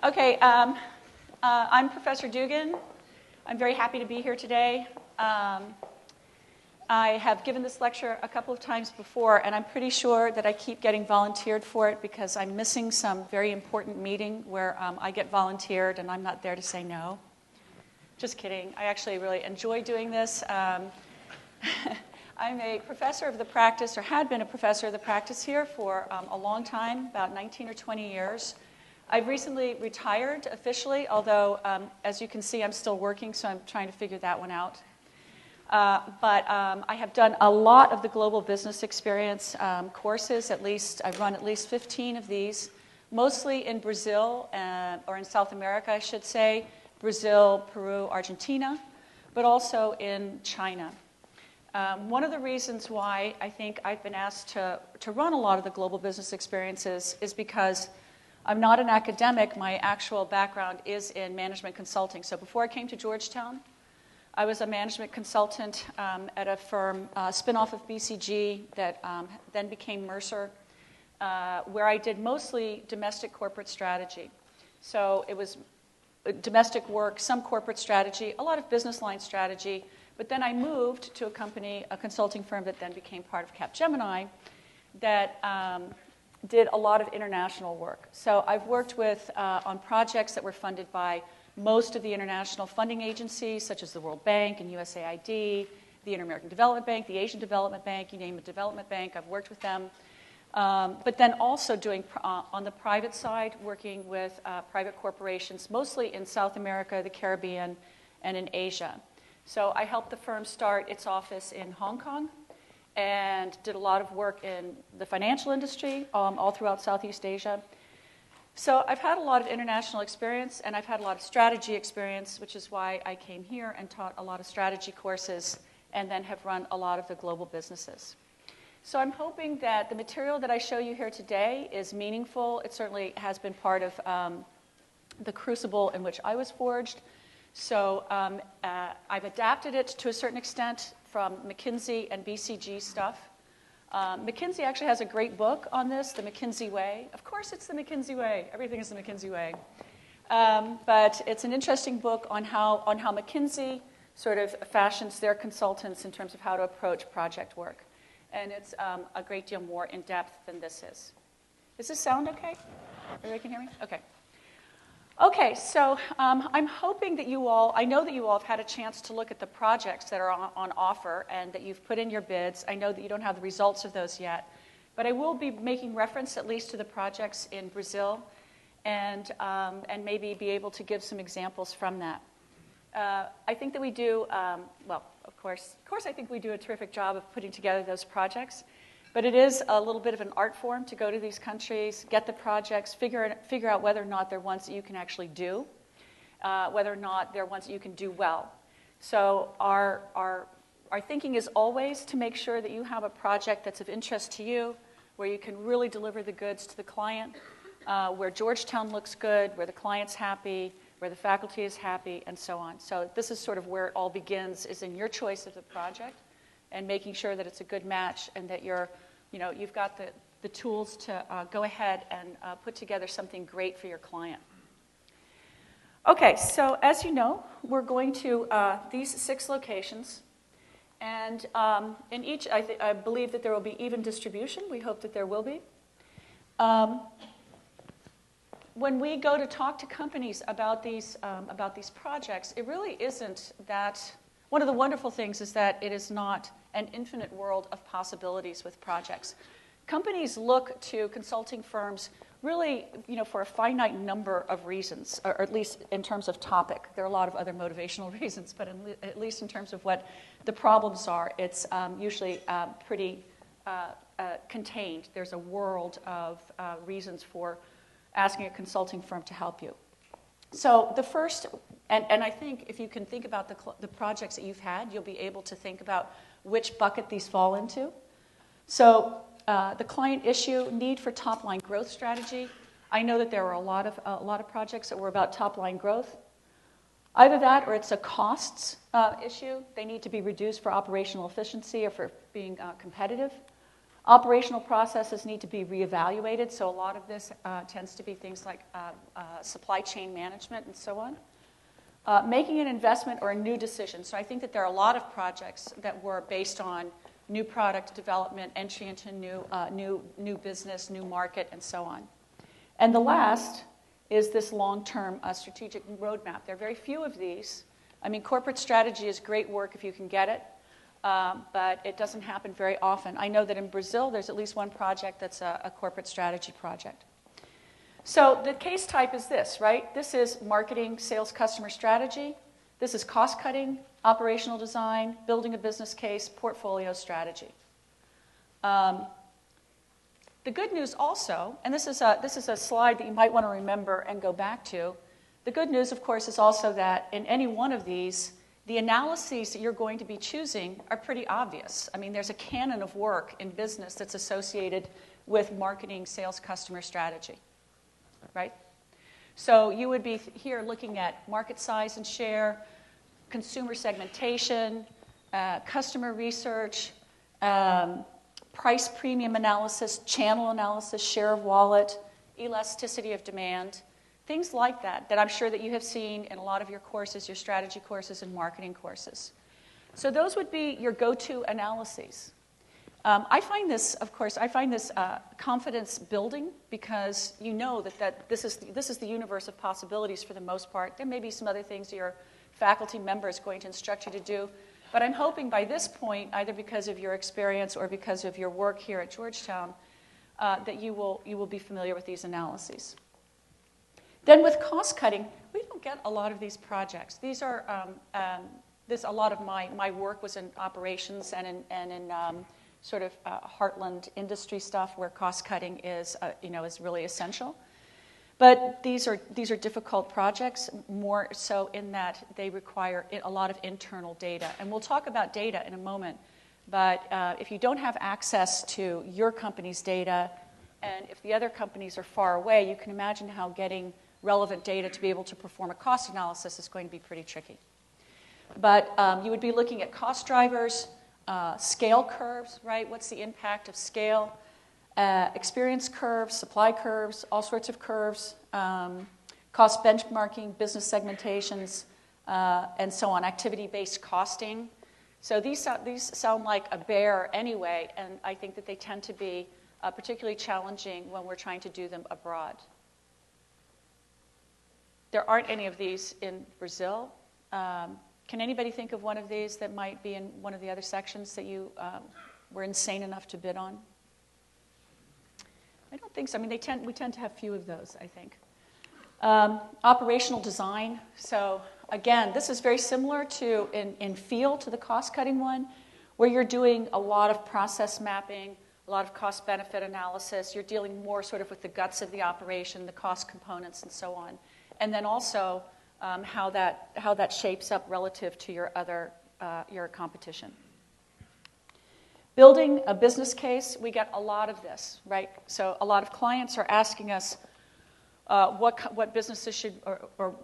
Okay, I'm Professor Dugan. I'm very happy to be here today. I have given this lecture a couple of times before, and I'm pretty sure that I keep getting volunteered for it because I'm missing some very important meeting where I get volunteered and I'm not there to say no. Just kidding. I actually really enjoy doing this. I'm a professor of the practice, or had been a professor of the practice here for a long time, about 19 or 20 years. I've recently retired officially, although, as you can see, I'm still working, so I'm trying to figure that one out. But I have done a lot of the global business experience courses. I've run at least 15 of these, mostly in Brazil, or in South America, I should say, Brazil, Peru, Argentina, but also in China. One of the reasons why I think I've been asked to run a lot of the global business experiences is because I'm not an academic. My actual background is in management consulting. So before I came to Georgetown, I was a management consultant at a firm, spin-off of BCG, that then became Mercer, where I did mostly domestic corporate strategy. So it was domestic work, some corporate strategy, a lot of business line strategy. But then I moved to a consulting firm that then became part of Capgemini that did a lot of international work. So I've worked on projects that were funded by most of the international funding agencies, such as the World Bank and USAID, the Inter-American Development Bank, the Asian Development Bank, you name a development bank, I've worked with them. But then also doing, on the private side, working with private corporations, mostly in South America, the Caribbean, and in Asia. So I helped the firm start its office in Hong Kong and did a lot of work in the financial industry all throughout Southeast Asia. So I've had a lot of international experience, and I've had a lot of strategy experience, which is why I came here and taught a lot of strategy courses and then have run a lot of the global businesses. So I'm hoping that the material that I show you here today is meaningful. It certainly has been part of the crucible in which I was forged. So I've adapted it to a certain extent from McKinsey and BCG stuff. McKinsey actually has a great book on this, The McKinsey Way. Of course it's the McKinsey Way. Everything is the McKinsey Way. But it's an interesting book on how McKinsey sort of fashions their consultants in terms of how to approach project work. And it's a great deal more in depth than this is. Does this sound okay? Everybody can hear me? Okay. Okay, so I'm hoping that I know that you all have had a chance to look at the projects that are on offer and that you've put in your bids. I know that you don't have the results of those yet, but I will be making reference at least to the projects in Brazil and maybe be able to give some examples from that. I think that we do, of course I think we do a terrific job of putting together those projects. But it is a little bit of an art form to go to these countries, get the projects, figure out whether or not they're ones that you can actually do, whether or not they're ones that you can do well. So our thinking is always to make sure that you have a project that's of interest to you, where you can really deliver the goods to the client, where Georgetown looks good, where the client's happy, where the faculty is happy, and so on. So this is sort of where it all begins, is in your choice of the project and making sure that it's a good match and that you've got the tools to go ahead and put together something great for your client. Okay, so as you know, we're going to these 6 locations. And in each, I believe that there will be even distribution. We hope that there will be. When we go to talk to companies about these projects, it really isn't that. One of the wonderful things is that it is not an infinite world of possibilities with projects. Companies look to consulting firms really, for a finite number of reasons, or at least in terms of topic. There are a lot of other motivational reasons, but at least in terms of what the problems are, it's usually pretty contained. There's a world of reasons for asking a consulting firm to help you. So the first, and I think if you can think about the projects that you've had, you'll be able to think about which bucket these fall into. So the client issue, need for top-line growth strategy. I know that there were a lot of projects that were about top-line growth. Either that or it's a costs issue. They need to be reduced for operational efficiency or for being competitive. Operational processes need to be reevaluated, so a lot of this tends to be things like supply chain management and so on. Making an investment or a new decision. So I think that there are a lot of projects that were based on new product development, entry into new business, new market, and so on. And the last is this long-term strategic roadmap. There are very few of these. I mean, corporate strategy is great work if you can get it, but it doesn't happen very often. I know that in Brazil, there's at least one project that's a corporate strategy project. So the case type is this, right? This is marketing, sales, customer strategy. This is cost-cutting, operational design, building a business case, portfolio strategy. The good news also, and this is a slide that you might want to remember and go back to, the good news, of course, is also that in any one of these, the analyses that you're going to be choosing are pretty obvious. I mean, there's a canon of work in business that's associated with marketing, sales, customer strategy, right? So you would be here looking at market size and share, consumer segmentation, customer research, price premium analysis, channel analysis, share of wallet, elasticity of demand, things like that, that I'm sure that you have seen in a lot of your courses, your strategy courses and marketing courses. So those would be your go-to analyses. I find this confidence building because you know that this is the universe of possibilities for the most part. There may be some other things your faculty member is going to instruct you to do, but I'm hoping by this point, either because of your experience or because of your work here at Georgetown, that you will be familiar with these analyses. Then with cost cutting, we don't get a lot of these projects. These are a lot of my work was in operations and in sort of heartland industry stuff where cost cutting is really essential. But these are difficult projects, more so in that they require a lot of internal data. And we'll talk about data in a moment. But if you don't have access to your company's data, and if the other companies are far away, you can imagine how getting relevant data to be able to perform a cost analysis is going to be pretty tricky. But you would be looking at cost drivers, scale curves, right? What's the impact of scale? Experience curves, supply curves, all sorts of curves, cost benchmarking, business segmentations, and so on, activity-based costing. So these sound like a bear anyway, and I think that they tend to be particularly challenging when we're trying to do them abroad. There aren't any of these in Brazil. Can anybody think of one of these that might be in one of the other sections that you were insane enough to bid on? I don't think so. I mean, we tend to have few of those, I think. Operational design. So again, this is very similar to, in feel, to the cost-cutting one, where you're doing a lot of process mapping, a lot of cost-benefit analysis. You're dealing more sort of with the guts of the operation, the cost components, and so on. And then also how that shapes up relative to your competition. Building a business case, we get a lot of this, right? So a lot of clients are asking us what businesses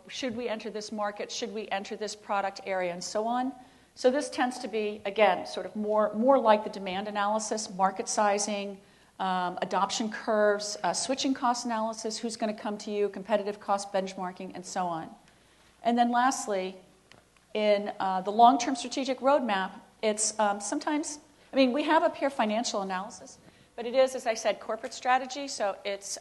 should we enter this market, should we enter this product area, and so on. So this tends to be, again, sort of more like the demand analysis, market sizing, adoption curves, switching cost analysis, who's going to come to you, competitive cost benchmarking, and so on. And then lastly, in the long-term strategic roadmap, it's sometimes, I mean, we have up here financial analysis, but it is, as I said, corporate strategy, so it's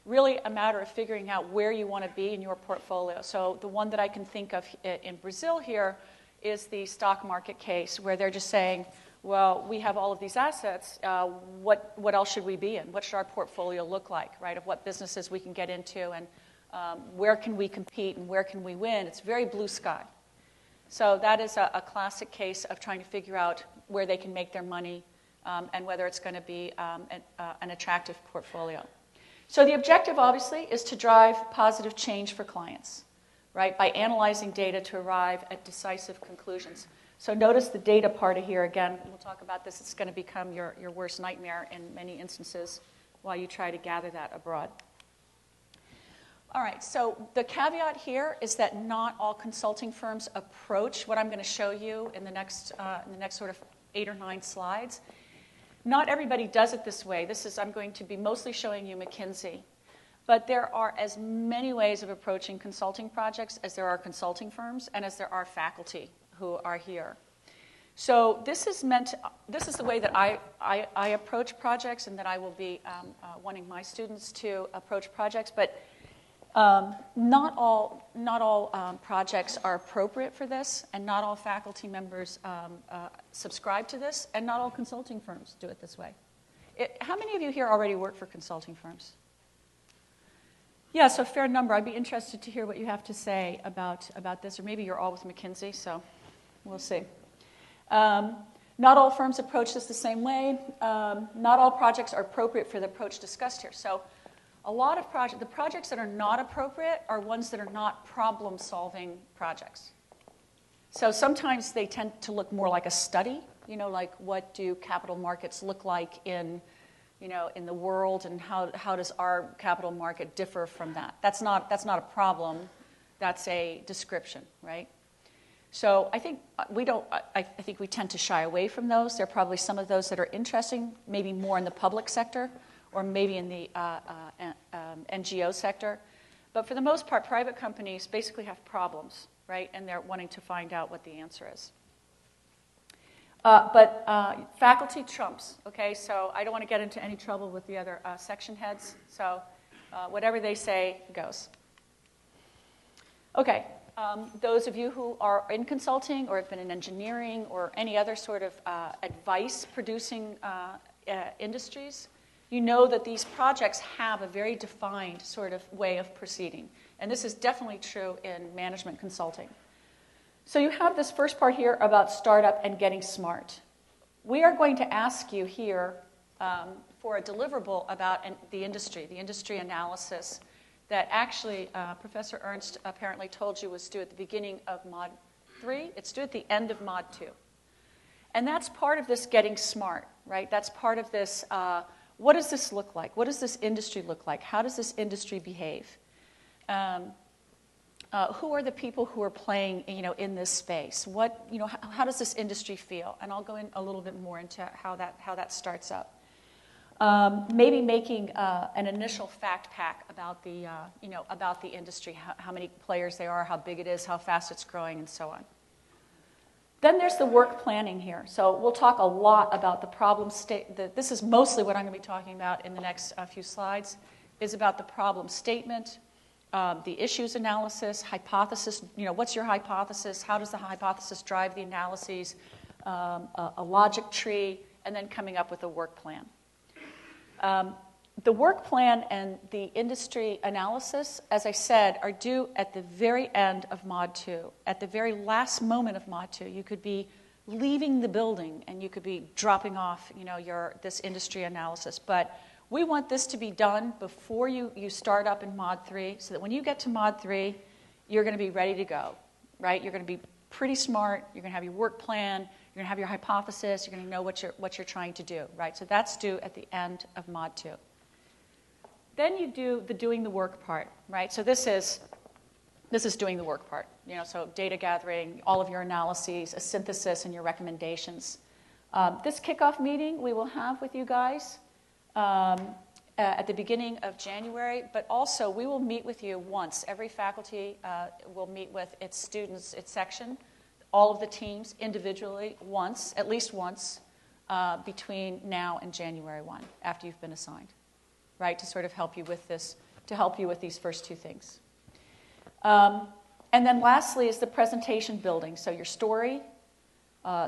really a matter of figuring out where you want to be in your portfolio. So the one that I can think of in Brazil here is the stock market case, where they're just saying, well, we have all of these assets, what else should we be in? What should our portfolio look like, right, of what businesses we can get into, and where can we compete, and where can we win? It's very blue sky. So that is a classic case of trying to figure out where they can make their money and whether it's going to be an attractive portfolio. So the objective, obviously, is to drive positive change for clients, right, by analyzing data to arrive at decisive conclusions. So notice the data part of here again. We'll talk about this. It's going to become your worst nightmare in many instances while you try to gather that abroad. All right, so the caveat here is that not all consulting firms approach what I'm going to show you in the next sort of 8 or 9 slides. Not everybody does it this way. I'm going to be mostly showing you McKinsey. But there are as many ways of approaching consulting projects as there are consulting firms and as there are faculty who are here. So this is the way that I approach projects and that I will be wanting my students to approach projects. But not all projects are appropriate for this, and not all faculty members subscribe to this, and not all consulting firms do it this way. How many of you here already work for consulting firms? Yeah, so a fair number. I'd be interested to hear what you have to say about this, or maybe you're all with McKinsey, so we'll see. Not all firms approach this the same way. Not all projects are appropriate for the approach discussed here. So a lot of the projects that are not appropriate are ones that are not problem-solving projects. So sometimes they tend to look more like a study, like what do capital markets look like in the world, and how does our capital market differ from that? That's not a problem. That's a description, right? So I think I think we tend to shy away from those. There are probably some of those that are interesting, maybe more in the public sector, or maybe in the NGO sector. But for the most part, private companies basically have problems, right? And they're wanting to find out what the answer is. But faculty trumps, okay? So I don't want to get into any trouble with the other section heads. So whatever they say goes. Okay, those of you who are in consulting or have been in engineering or any other sort of advice-producing industries, you know that these projects have a very defined sort of way of proceeding. And this is definitely true in management consulting. So you have this first part here about startup and getting smart. We are going to ask you here for a deliverable about the industry analysis that actually Professor Ernst apparently told you was due at the beginning of Mod 3. It's due at the end of Mod 2. And that's part of this getting smart, right? That's part of this, what does this look like? What does this industry look like? How does this industry behave? Who are the people who are playing, in this space? How does this industry feel? And I'll go in a little bit more into how that starts up. Maybe making an initial fact pack about the industry, how many players there are, how big it is, how fast it's growing, and so on. Then there's the work planning here. So we'll talk a lot about the problem statement. This is mostly what I'm going to be talking about in the next few slides, is about the problem statement, the issues analysis, hypothesis. What's your hypothesis? How does the hypothesis drive the analyses? A logic tree, and then coming up with a work plan. The work plan and the industry analysis, as I said, are due at the very end of Mod 2. At the very last moment of Mod 2, you could be leaving the building and you could be dropping off, this industry analysis. But we want this to be done before you start up in Mod 3, so that when you get to Mod 3, you're going to be ready to go, right? You're going to be pretty smart. You're going to have your work plan. You're going to have your hypothesis. You're going to know what you're trying to do, right? So that's due at the end of Mod 2. Then you do the doing the work part, right? So this is doing the work part. So data gathering, all of your analyses, a synthesis, and your recommendations. This kickoff meeting we will have with you guys at the beginning of January, but also we will meet with you once. Every faculty will meet with its students, its section, all of the teams individually once, at least once, between now and January 1, after you've been assigned, right, to sort of help you with this, to help you with these first two things. And then lastly is the presentation building. So your story,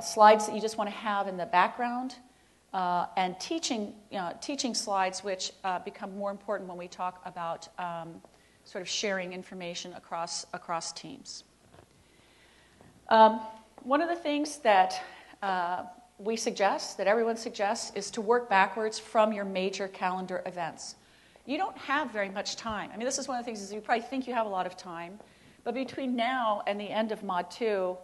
slides that you just want to have in the background, and teaching slides, which become more important when we talk about sort of sharing information across teams. One of the things that we suggest, that everyone suggests, is to work backwards from your major calendar events. You don't have very much time. I mean, this is one of the things is you probably think you have a lot of time, but between now and the end of Mod 2,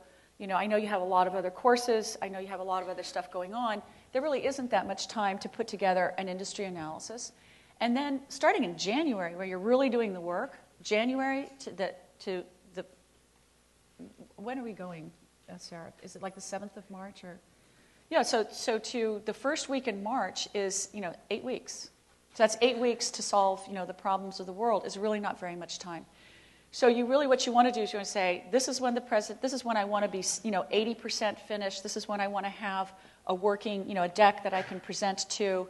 I know you have a lot of other courses. I know you have a lot of other stuff going on. There really isn't that much time to put together an industry analysis. And then starting in January, where you're really doing the work, January when are we going, Sarah? Is it like the 7th of March? Or Yeah, so to the first week in March is, 8 weeks. So that's 8 weeks to solve, the problems of the world is really not very much time. So what you want to do is you want to say, this is when I want to be, 80% finished. This is when I want to have a working, a deck that I can present to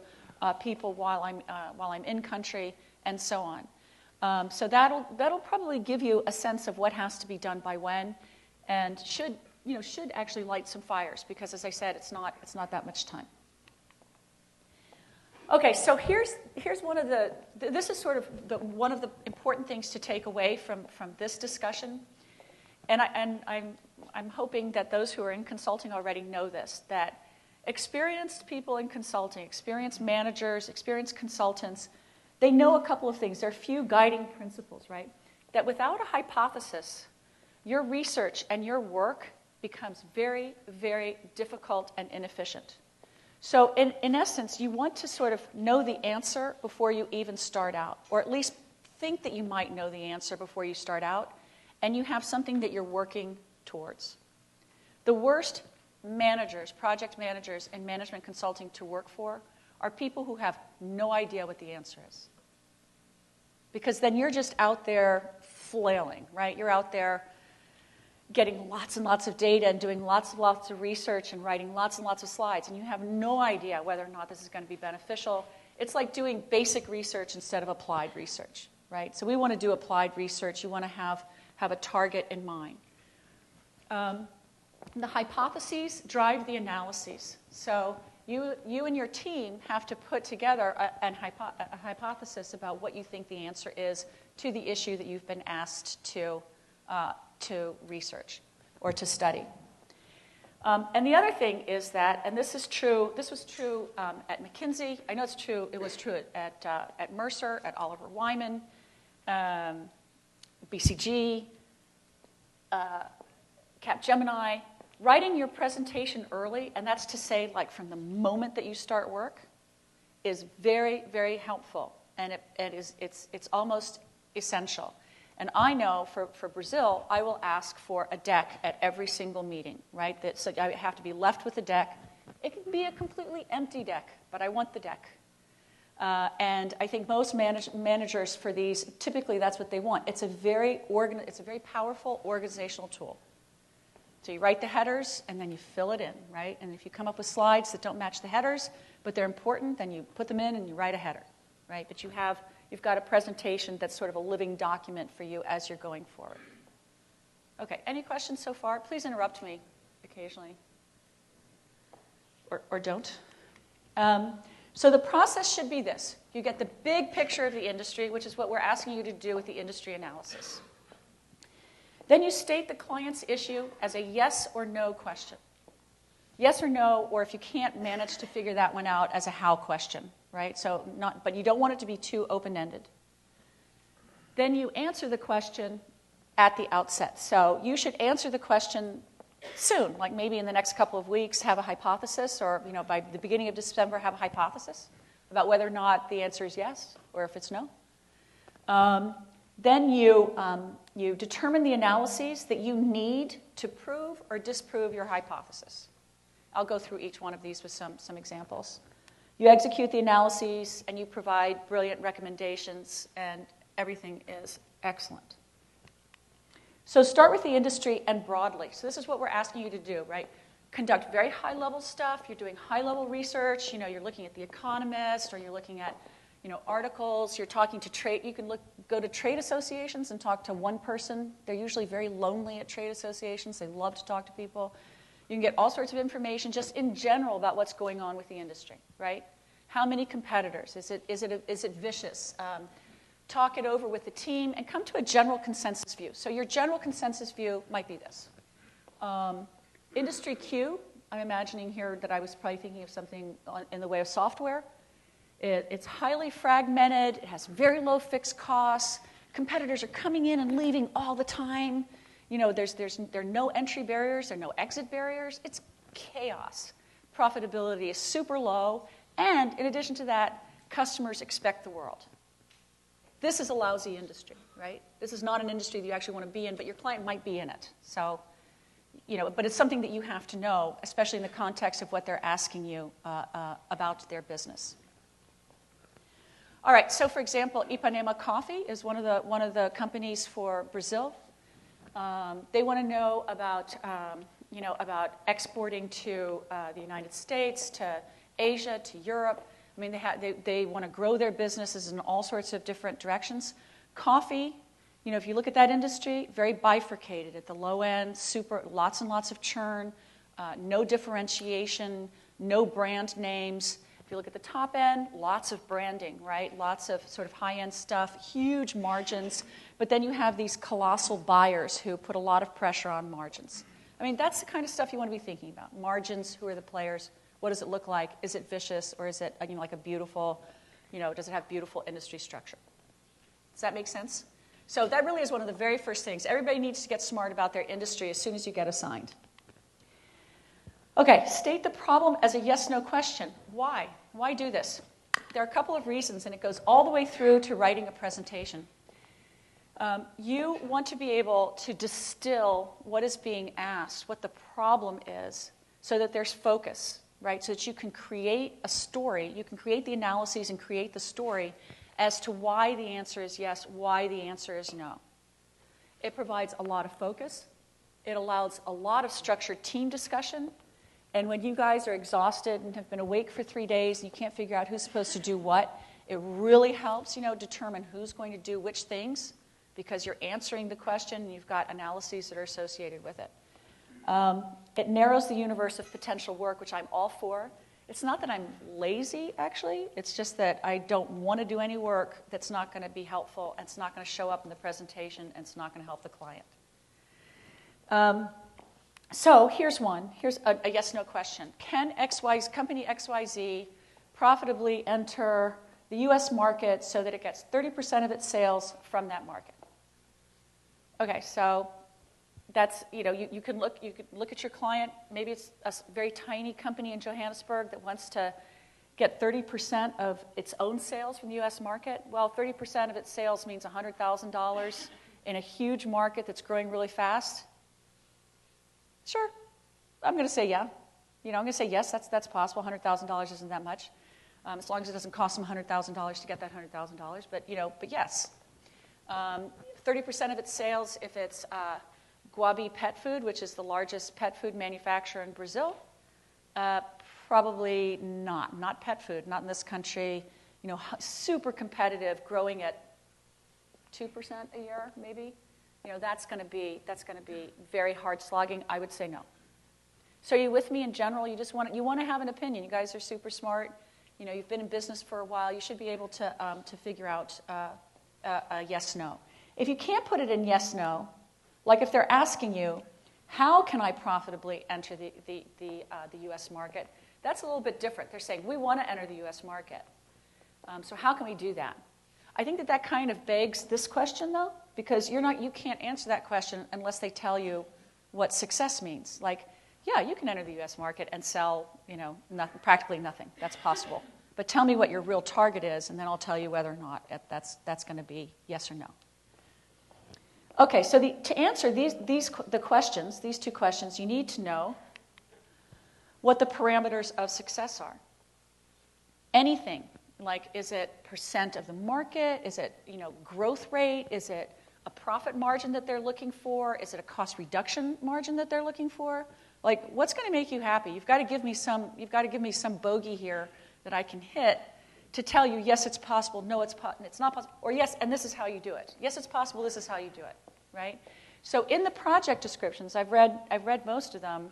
people while I'm in country, and so on. So that'll probably give you a sense of what has to be done by when, and should actually light some fires, because as I said, it's not that much time. Okay, so here's this is sort of one of the important things to take away from this discussion, and I'm hoping that those who are in consulting already know this, that experienced people in consulting, experienced managers, experienced consultants, they know a couple of things. There are a few guiding principles, right? That without a hypothesis, your research and your work becomes very, very difficult and inefficient. So in essence, you want to sort of know the answer before you even start out, or at least think that you might know the answer before you start out, and you have something that you're working towards. The worst managers, project managers, and management consulting to work for are people who have no idea what the answer is. Because then you're just out there flailing, right? You're out there getting lots and lots of data and doing lots and lots of research and writing lots and lots of slides, and you have no idea whether or not this is going to be beneficial. It's like doing basic research instead of applied research, right? So we want to do applied research. You want to have a target in mind. The hypotheses drive the analyses. So you and your team have to put together a hypothesis about what you think the answer is to the issue that you've been asked to research or to study. And the other thing is that, and this was true at McKinsey, I know it was true at Mercer, at Oliver Wyman, BCG, Capgemini. Writing your presentation early, and that's to say like from the moment that you start work, is very, very helpful, and it's almost essential. And I know for Brazil, I will ask for a deck at every single meeting, right? So I have to be left with a deck. It can be a completely empty deck, but I want the deck. And I think most managers for these, typically that's what they want. It's a very powerful organizational tool. So you write the headers, and then you fill it in, right? And if you come up with slides that don't match the headers, but they're important, then you put them in and you write a header, right? But you've got a presentation that's sort of a living document for you as you're going forward. Okay, any questions so far? Please interrupt me occasionally, or don't. So the process should be this. You get the big picture of the industry, which is what we're asking you to do with the industry analysis. Then you state the client's issue as a yes or no question. Yes or no, or if you can't manage to figure that one out, as a how question, right? But you don't want it to be too open-ended. Then you answer the question at the outset. So you should answer the question soon, like maybe in the next couple of weeks, have a hypothesis, or by the beginning of December, have a hypothesis about whether or not the answer is yes, or if it's no. Then you determine the analyses that you need to prove or disprove your hypothesis. I'll go through each one of these with some examples. You execute the analyses, and you provide brilliant recommendations, and everything is excellent. So start with the industry and broadly. So this is what we're asking you to do, right? Conduct very high-level stuff. You're doing high-level research. You're looking at The Economist, or you're looking at articles. You're talking to trade. You can go to trade associations and talk to one person. They're usually very lonely at trade associations. They love to talk to people. You can get all sorts of information just in general about what's going on with the industry, right? How many competitors? Is it vicious? Talk it over with the team and come to a general consensus view. So your general consensus view might be this. Industry Q, I'm imagining here that I was probably thinking of something in the way of software. It's highly fragmented. It has very low fixed costs. Competitors are coming in and leaving all the time. There are no entry barriers. There are no exit barriers. It's chaos. Profitability is super low. And in addition to that, customers expect the world. This is a lousy industry, right? This is not an industry that you actually want to be in, but your client might be in it. So, but it's something that you have to know, especially in the context of what they're asking you about their business. All right, so for example, Ipanema Coffee is one of the companies for Brazil. They want to know about exporting to the United States, to Asia, to Europe. I mean, they want to grow their businesses in all sorts of different directions. Coffee, if you look at that industry, very bifurcated. At the low end, lots and lots of churn, no differentiation, no brand names. If you look at the top end, lots of branding, right? Lots of sort of high-end stuff, huge margins. But then you have these colossal buyers who put a lot of pressure on margins. I mean, that's the kind of stuff you want to be thinking about. Margins, who are the players? What does it look like? Is it vicious, or is it like a beautiful, does it have beautiful industry structure? Does that make sense? So that really is one of the very first things. Everybody needs to get smart about their industry as soon as you get assigned. Okay, state the problem as a yes-no question. Why? Why do this? There are a couple of reasons, and it goes all the way through to writing a presentation. You want to be able to distill what is being asked, what the problem is, so that there's focus, right? So that you can create a story, you can create the analyses and create the story as to why the answer is yes, why the answer is no. It provides a lot of focus. It allows a lot of structured team discussion. And when you guys are exhausted and have been awake for 3 days and you can't figure out who's supposed to do what, it really helps, determine who's going to do which things, because you're answering the question and you've got analyses that are associated with it. It narrows the universe of potential work, which I'm all for. It's not that I'm lazy, actually. It's just that I don't want to do any work that's not going to be helpful, and it's not going to show up in the presentation, and it's not going to help the client. So here's one. Here's a yes-no question. Can company XYZ profitably enter the U.S. market so that it gets 30% of its sales from that market? Okay, so that's, you can look at your client. Maybe it's a very tiny company in Johannesburg that wants to get 30% of its own sales from the U.S. market. Well, 30% of its sales means $100,000 in a huge market that's growing really fast. Sure, I'm going to say yeah. I'm going to say yes, that's possible. $100,000 isn't that much, as long as it doesn't cost them $100,000 to get that $100,000. But yes, 30% of its sales if it's gbe Pet Food, which is the largest pet food manufacturer in Brazil. Probably not. Not pet food. Not in this country. Super competitive, growing at 2% a year, maybe. That's going to be very hard slogging. I would say no. So are you with me in general? You want to have an opinion. You guys are super smart. You've been in business for a while. You should be able to figure out a yes/no. If you can't put it in yes/no, like if they're asking you, how can I profitably enter the U.S. market? That's a little bit different. They're saying, we want to enter the U.S. market. So how can we do that? I think that kind of begs this question, though, because you can't answer that question unless they tell you what success means. Like, yeah, you can enter the U.S. market and sell, practically nothing. That's possible. But tell me what your real target is, and then I'll tell you whether or not that's going to be yes or no. Okay, so to answer these two questions, you need to know what the parameters of success are. Anything. Like, is it percent of the market? Is it, growth rate? Is it a profit margin that they're looking for? Is it a cost reduction margin that they're looking for? Like, what's going to make you happy? You've got to give me some bogey here that I can hit to tell you, yes, it's possible, no, it's not possible, or yes, and this is how you do it. Yes, it's possible, this is how you do it, right? So in the project descriptions, I've read most of them.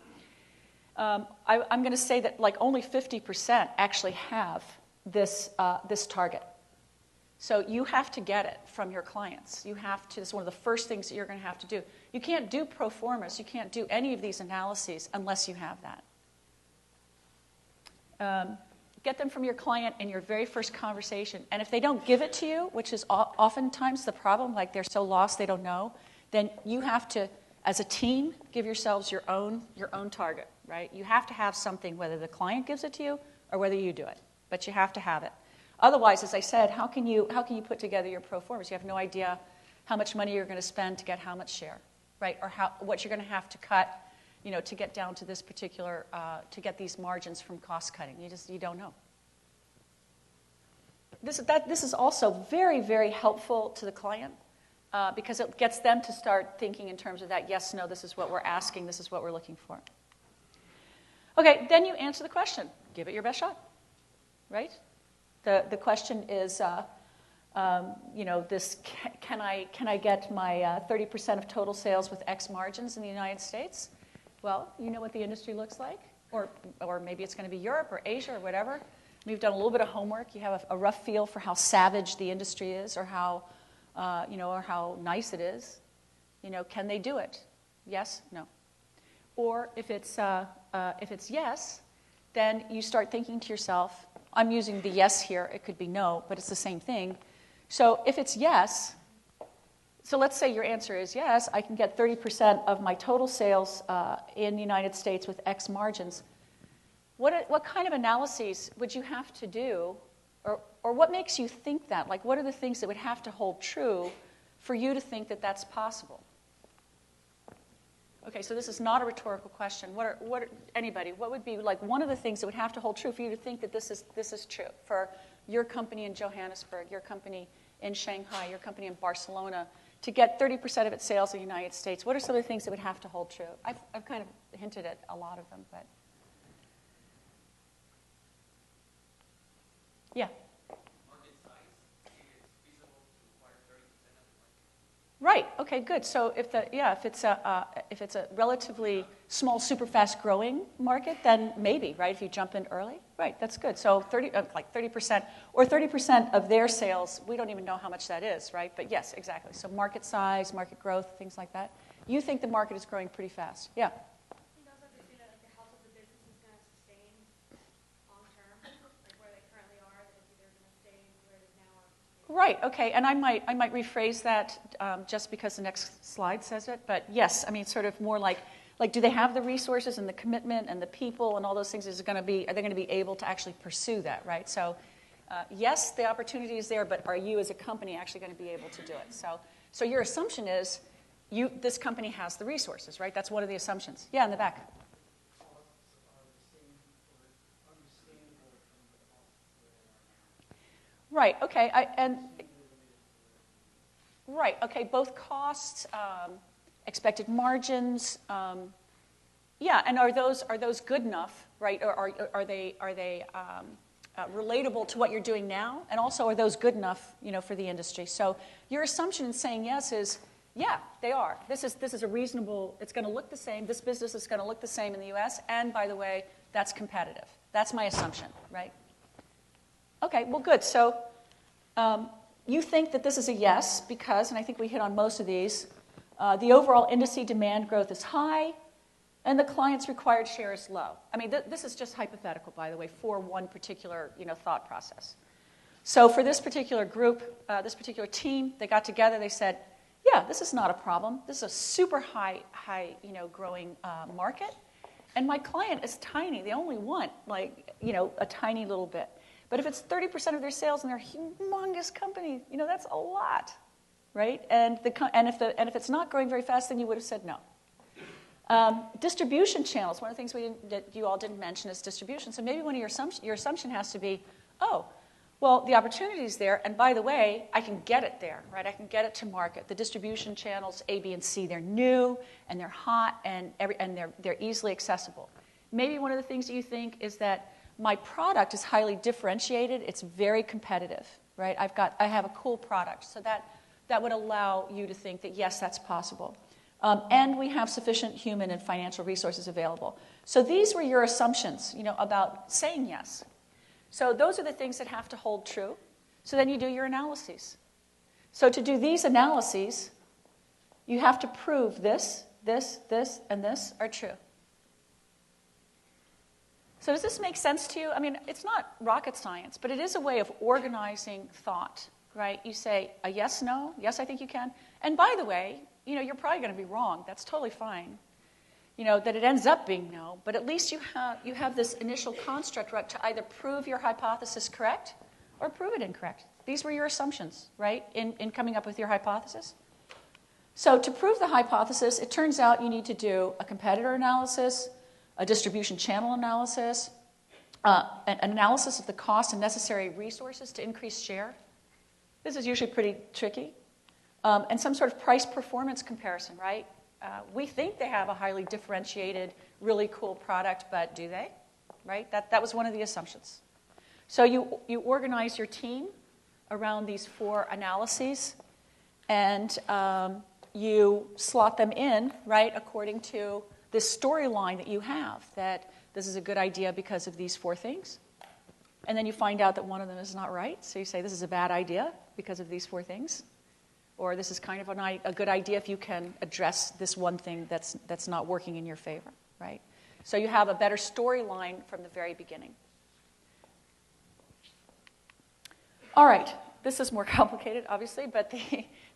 I'm going to say that like only 50% actually have this target. So you have to get it from your clients. It's one of the first things that you're going to have to do. You can't do pro formas. You can't do any of these analyses unless you have that. Get them from your client in your very first conversation. And if they don't give it to you, which is oftentimes the problem, like they're so lost they don't know, then you have to, as a team, give yourselves your own target, right? You have to have something, whether the client gives it to you or whether you do it. But you have to have it. Otherwise, as I said, how can you put together your pro formas? You have no idea how much money you're going to spend to get how much share, right? Or what you're going to have to cut to get down to this particular, to get these margins from cost cutting. You don't know. This is also very, very helpful to the client because it gets them to start thinking in terms of that, yes, no, this is what we're asking, this is what we're looking for. Okay, then you answer the question. Give it your best shot, right? The question is, this can I get my 30% of total sales with X margins in the United States? Well, you know what the industry looks like, or maybe it's going to be Europe or Asia or whatever. You've done a little bit of homework. You have a rough feel for how savage the industry is, or how, or how nice it is. Can they do it? Yes, no. Or if it's yes, then you start thinking to yourself. I'm using the yes here. It could be no, but it's the same thing. So if it's yes, so let's say your answer is yes, I can get 30% of my total sales in the United States with X margins. What kind of analyses would you have to do, or what makes you think that? Like, what are the things that would have to hold true for you to think that that's possible? Okay, so this is not a rhetorical question. Anybody? What would be like one of the things that would have to hold true for you to think that this is true for your company in Johannesburg, your company in Shanghai, your company in Barcelona, to get 30% of its sales in the United States? What are some of the things that would have to hold true? I've kind of hinted at a lot of them, but yeah. Market size. Do you think it's feasible to acquire 30% of the market? Right. Okay. Good. So if it's a relatively small, super fast growing market, then maybe, right? If you jump in early, right? That's good. So 30% or 30% of their sales, we don't even know how much that is, right? But yes, exactly. So market size, market growth, things like that. You think the market is growing pretty fast? Yeah. You also have to see that the health of the business is going to sustain long term, like where they currently are, that it's either going to stay where it is now or. Right. Okay. And I might rephrase that just because the next slide says it. But yes, I mean, sort of more like do they have the resources and the commitment and the people and all those things? Are they going to be able to actually pursue that? Right. So yes, the opportunity is there, but are you as a company actually going to be able to do it? So your assumption is this company has the resources, right? That's one of the assumptions. Yeah, in the back. Right. Okay. Right. Okay. Both costs, expected margins. Yeah. And are those good enough, right? Or are they relatable to what you're doing now? And also, are those good enough, for the industry? So your assumption in saying yes is, yeah, they are. This is a reasonable. It's going to look the same. This business is going to look the same in the U.S. And by the way, that's competitive. That's my assumption, right? Okay, well, good. So you think that this is a yes because, and I think we hit on most of these, the overall industry demand growth is high and the client's required share is low. I mean, this is just hypothetical, by the way, for one particular thought process. So for this particular group, this particular team, they got together, they said, yeah, this is not a problem. This is a super high growing market. And my client is tiny. They only want, a tiny little bit. But if it's 30% of their sales and they're a humongous company, that's a lot, right? And if it's not growing very fast, then you would have said no. Distribution channels. One of the things that you all didn't mention is distribution. So maybe one of your assumption has to be, oh, well, the opportunity is there, and by the way, I can get it there, right? I can get it to market. The distribution channels A, B, and C, they're new and they're hot and they're easily accessible. Maybe one of the things that you think is that my product is highly differentiated. It's very competitive, right? I have a cool product, so that would allow you to think that yes, that's possible. And we have sufficient human and financial resources available. So these were your assumptions, about saying yes. So those are the things that have to hold true. So then you do your analyses. So to do these analyses, you have to prove this, and this are true. So does this make sense to you? I mean, it's not rocket science, but it is a way of organizing thought, right? You say a yes, no, yes, I think you can. And by the way, you're probably going to be wrong. That's totally fine. That it ends up being no, but at least you have this initial construct, right, to either prove your hypothesis correct or prove it incorrect. These were your assumptions, right, in coming up with your hypothesis. So to prove the hypothesis, it turns out you need to do a competitor analysis, a distribution channel analysis, an analysis of the cost and necessary resources to increase share. This is usually pretty tricky. And some sort of price-performance comparison, right? We think they have a highly differentiated, really cool product, but do they? Right? That was one of the assumptions. So you organize your team around these 4 analyses, and you slot them in, right, according to this storyline that you have, that this is a good idea because of these 4 things. And then you find out that one of them is not right, so you say this is a bad idea because of these 4 things. Or this is kind of a good idea if you can address this one thing that's not working in your favor, right? So you have a better storyline from the very beginning. All right, this is more complicated, obviously, but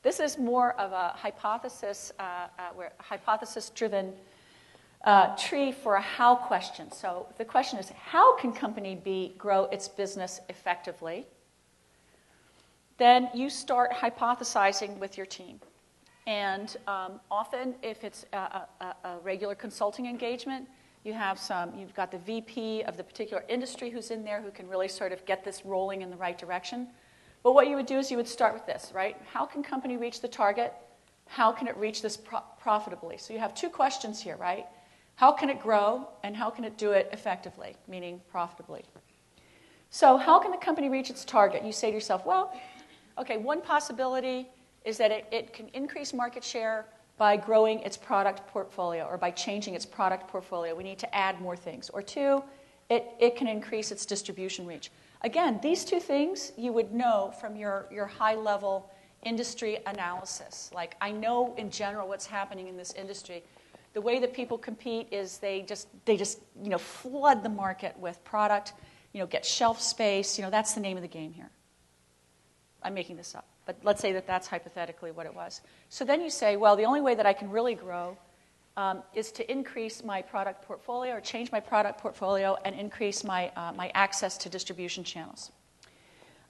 this is more of a hypothesis-driven tree for a how question. So the question is, how can company B grow its business effectively? Then you start hypothesizing with your team. And often, if it's a regular consulting engagement, you've got the VP of the particular industry who's in there who can really sort of get this rolling in the right direction. But what you would do is you would start with this, right? How can company reach the target? How can it reach this profitably? So you have 2 questions here, right? How can it grow, and how can it do it effectively, meaning profitably? So how can the company reach its target? You say to yourself, well, okay, one possibility is that it can increase market share by growing its product portfolio or by changing its product portfolio. We need to add more things. Or 2, it can increase its distribution reach. Again, these 2 things you would know from your high-level industry analysis. Like, I know in general what's happening in this industry. The way that people compete is they just flood the market with product, get shelf space. That's the name of the game here. I'm making this up, but let's say that that's hypothetically what it was. So then you say, well, the only way that I can really grow is to increase my product portfolio or change my product portfolio and increase my access to distribution channels.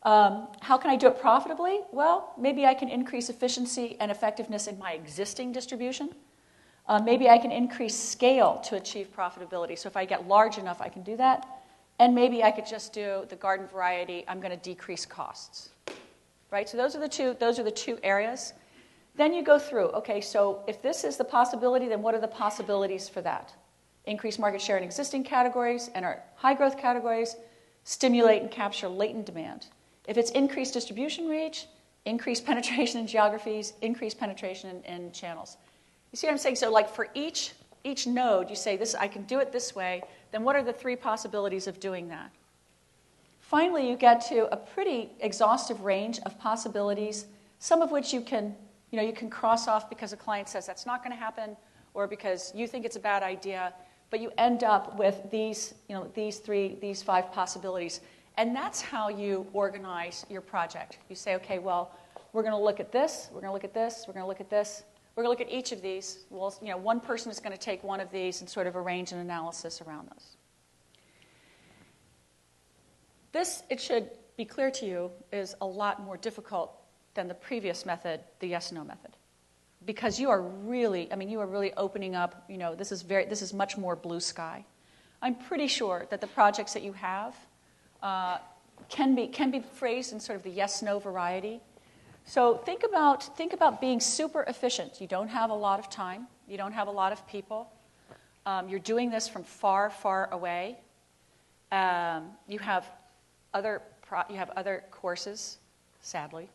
How can I do it profitably? Well, maybe I can increase efficiency and effectiveness in my existing distribution. Maybe I can increase scale to achieve profitability. So if I get large enough, I can do that. And maybe I could just do the garden variety. I'm going to decrease costs. Right? So those are the two areas. Then you go through, okay, so if this is the possibility, then what are the possibilities for that? Increase market share in existing categories and our high-growth categories, stimulate and capture latent demand. If it's increased distribution reach, increase penetration in geographies, increase penetration in channels. You see what I'm saying? So like for each node, you say, this, I can do it this way, then what are the 3 possibilities of doing that? Finally, you get to a pretty exhaustive range of possibilities, some of which you can cross off because a client says that's not going to happen, or because you think it's a bad idea, but you end up with these 5 possibilities. And that's how you organize your project. You say, okay, well, we're going to look at this, we're going to look at this, we're going to look at this, we're going to look at each of these. Well, one person is going to take one of these and sort of arrange an analysis around those. This, it should be clear to you, is a lot more difficult than the previous method, the yes-no method. Because you are really opening up, this is much more blue sky. I'm pretty sure that the projects that you have can be phrased in sort of the yes-no variety. So think about being super efficient. You don't have a lot of time. You don't have a lot of people. You're doing this from far, far away. You have other courses, sadly.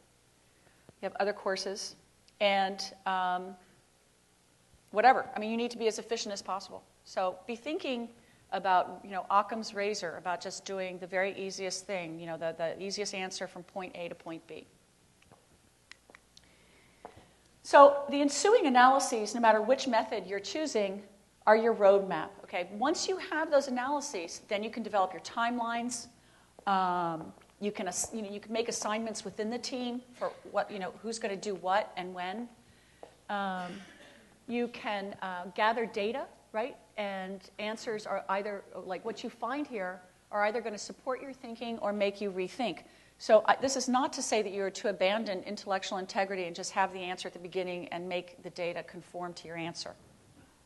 You have other courses, and whatever. You need to be as efficient as possible. So be thinking about, Occam's razor, about just doing the very easiest thing, the easiest answer from point A to point B. So the ensuing analyses, no matter which method you're choosing, are your roadmap. Okay. Once you have those analyses, then you can develop your timelines. You can make assignments within the team for what who's going to do what and when. You can gather data, right? And answers are either, like what you find here, are either going to support your thinking or make you rethink. So this is not to say that you're to abandon intellectual integrity and just have the answer at the beginning and make the data conform to your answer.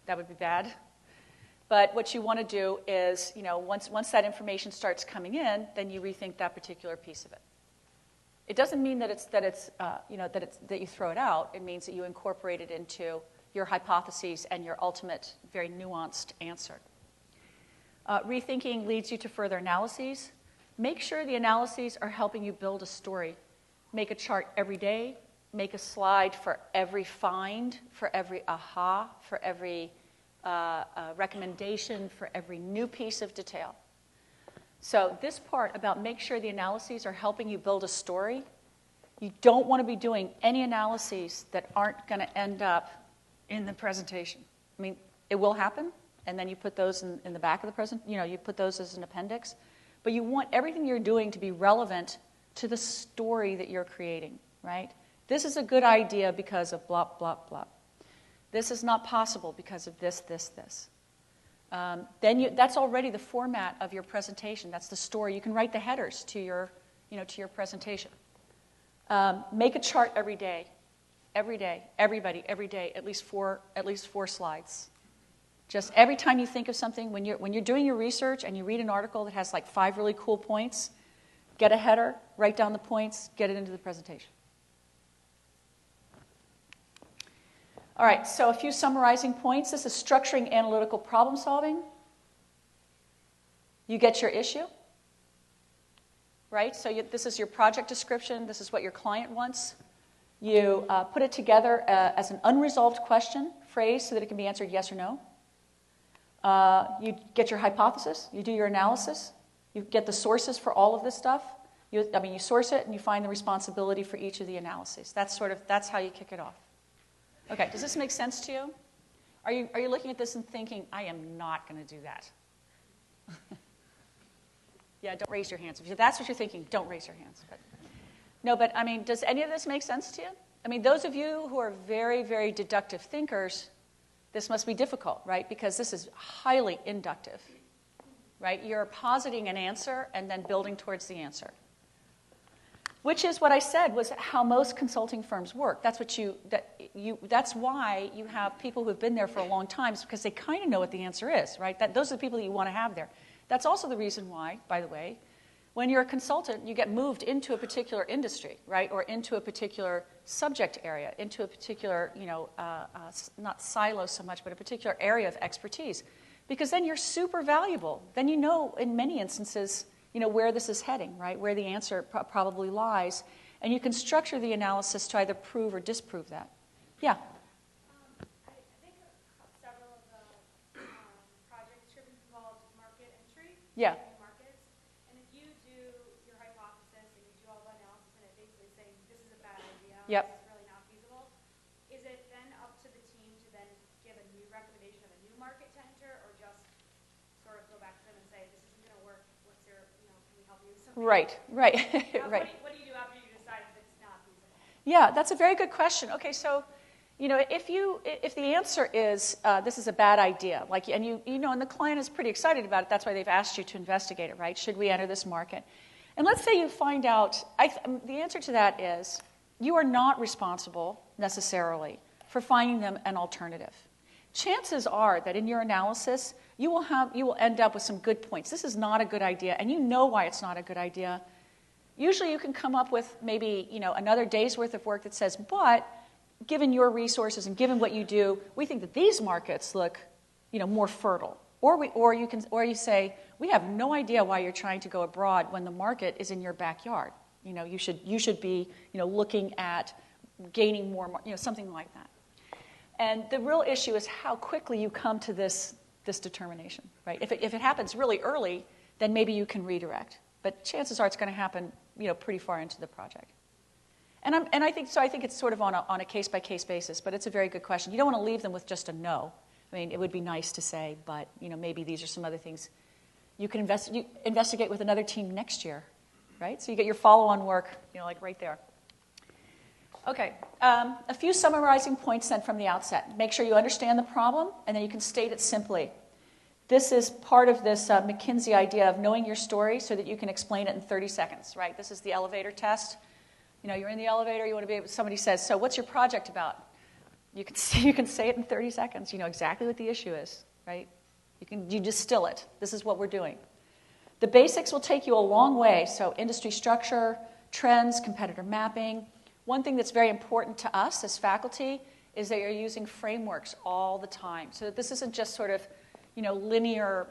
That would be bad. But what you want to do is, once that information starts coming in, then you rethink that particular piece of it. It doesn't mean that that you throw it out. It means that you incorporate it into your hypotheses and your ultimate, very nuanced answer. Rethinking leads you to further analyses. Make sure the analyses are helping you build a story. Make a chart every day. Make a slide for every find, for every aha, for every recommendation, for every new piece of detail. So this part about make sure the analyses are helping you build a story, you don't want to be doing any analyses that aren't going to end up in the presentation. I mean, it will happen, and then you put those in the back of the present, you put those as an appendix. But you want everything you're doing to be relevant to the story that you're creating, right? This is a good idea because of blah, blah, blah. This is not possible because of this, this, this. That's already the format of your presentation. That's the story. You can write the headers to your presentation. Make a chart every day. Every day, everybody, every day, at least four slides. Just every time you think of something, when you're doing your research and you read an article that has like 5 really cool points, get a header, write down the points, get it into the presentation. All right, so a few summarizing points. This is structuring analytical problem solving. You get your issue, right? So this is your project description. This is what your client wants. You put it together as an unresolved question, phrase, so that it can be answered yes or no. You get your hypothesis, you do your analysis, you get the sources for all of this stuff. You source it and you find the responsibility for each of the analyses. That's how you kick it off. Okay, does this make sense to you? Are you looking at this and thinking, I am not going to do that? Yeah, don't raise your hands. If that's what you're thinking, don't raise your hands. But does any of this make sense to you? Those of you who are very, very deductive thinkers, this must be difficult, right? Because this is highly inductive, right? You're positing an answer and then building towards the answer, which is what I said was how most consulting firms work. That's why you have people who have been there for a long time, because they kind of know what the answer is, right? Those are the people that you want to have there. That's also the reason why, by the way, when you're a consultant, you get moved into a particular industry, right, or into a particular subject area, into a particular, not silo so much, but a particular area of expertise, because then you're super valuable. Then you know, in many instances, where this is heading, right, where the answer probably lies, and you can structure the analysis to either prove or disprove that. Yeah? I think several of the project descriptions involve market entry. Yeah. Yep. It's really not feasible. Is it then up to the team to then give a new recommendation of a new market to enter, or just sort of go back to them and say, this isn't going to work, what's your, can we help you with something? Right. Right. What do you do after you decide that it's not feasible? Yeah, that's a very good question. Okay, so, if the answer is this is a bad idea, and the client is pretty excited about it, that's why they've asked you to investigate it, right? Should we enter this market? And let's say you find out, the answer to that is, you are not responsible, necessarily, for finding them an alternative. Chances are that in your analysis, you will end up with some good points. This is not a good idea, and you know why it's not a good idea. Usually you can come up with maybe another day's worth of work that says, but given your resources and given what you do, we think that these markets look more fertile. Or you say, we have no idea why you're trying to go abroad when the market is in your backyard. You should be, looking at gaining more, something like that. And the real issue is how quickly you come to this determination, right? If it happens really early, then maybe you can redirect. But chances are it's going to happen, pretty far into the project. And I think it's sort of on a case-by-case basis, but it's a very good question. You don't want to leave them with just a no. It would be nice to say, but, maybe these are some other things. You can investigate with another team next year. Right? So you get your follow-on work, right there. Okay, a few summarizing points then from the outset. Make sure you understand the problem, and then you can state it simply. This is part of this McKinsey idea of knowing your story so that you can explain it in 30 seconds, right? This is the elevator test. You know, you're in the elevator, you want to be able, somebody says, so what's your project about? You can say it in 30 seconds. You know exactly what the issue is, right? You distill it. This is what we're doing. The basics will take you a long way. So industry structure, trends, competitor mapping. One thing that's very important to us as faculty is that you're using frameworks all the time. So that this isn't just sort of, you know, linear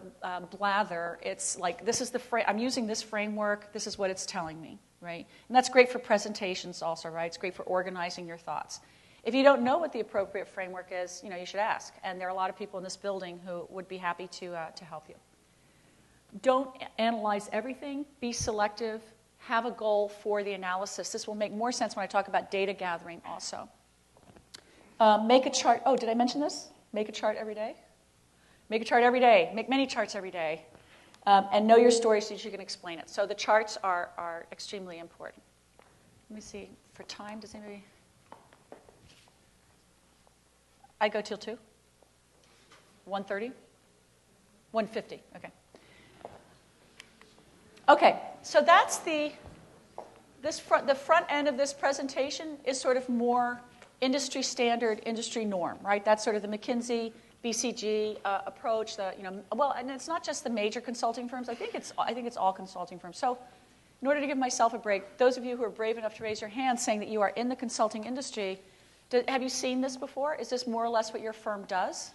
blather. It's like, this is I'm using this framework. This is what it's telling me, right? And that's great for presentations also, right? It's great for organizing your thoughts. If you don't know what the appropriate framework is, you know, you should ask. And there are a lot of people in this building who would be happy to help you. Don't analyze everything. Be selective. Have a goal for the analysis. This will make more sense when I talk about data gathering also. Make a chart. Oh, did I mention this? Make a chart every day. Make a chart every day. Make many charts every day. And know your story so that you can explain it. So the charts are extremely important. Let me see. For time, does anybody? I go till 2? 1:30? 1:50, okay. Okay, so that's the front end of this presentation is sort of more industry standard, industry norm, right? That's sort of the McKinsey, BCG approach. Well, and it's not just the major consulting firms. I think it's all consulting firms. So, in order to give myself a break, those of you who are brave enough to raise your hand, saying that you are in the consulting industry, have you seen this before? Is this more or less what your firm does?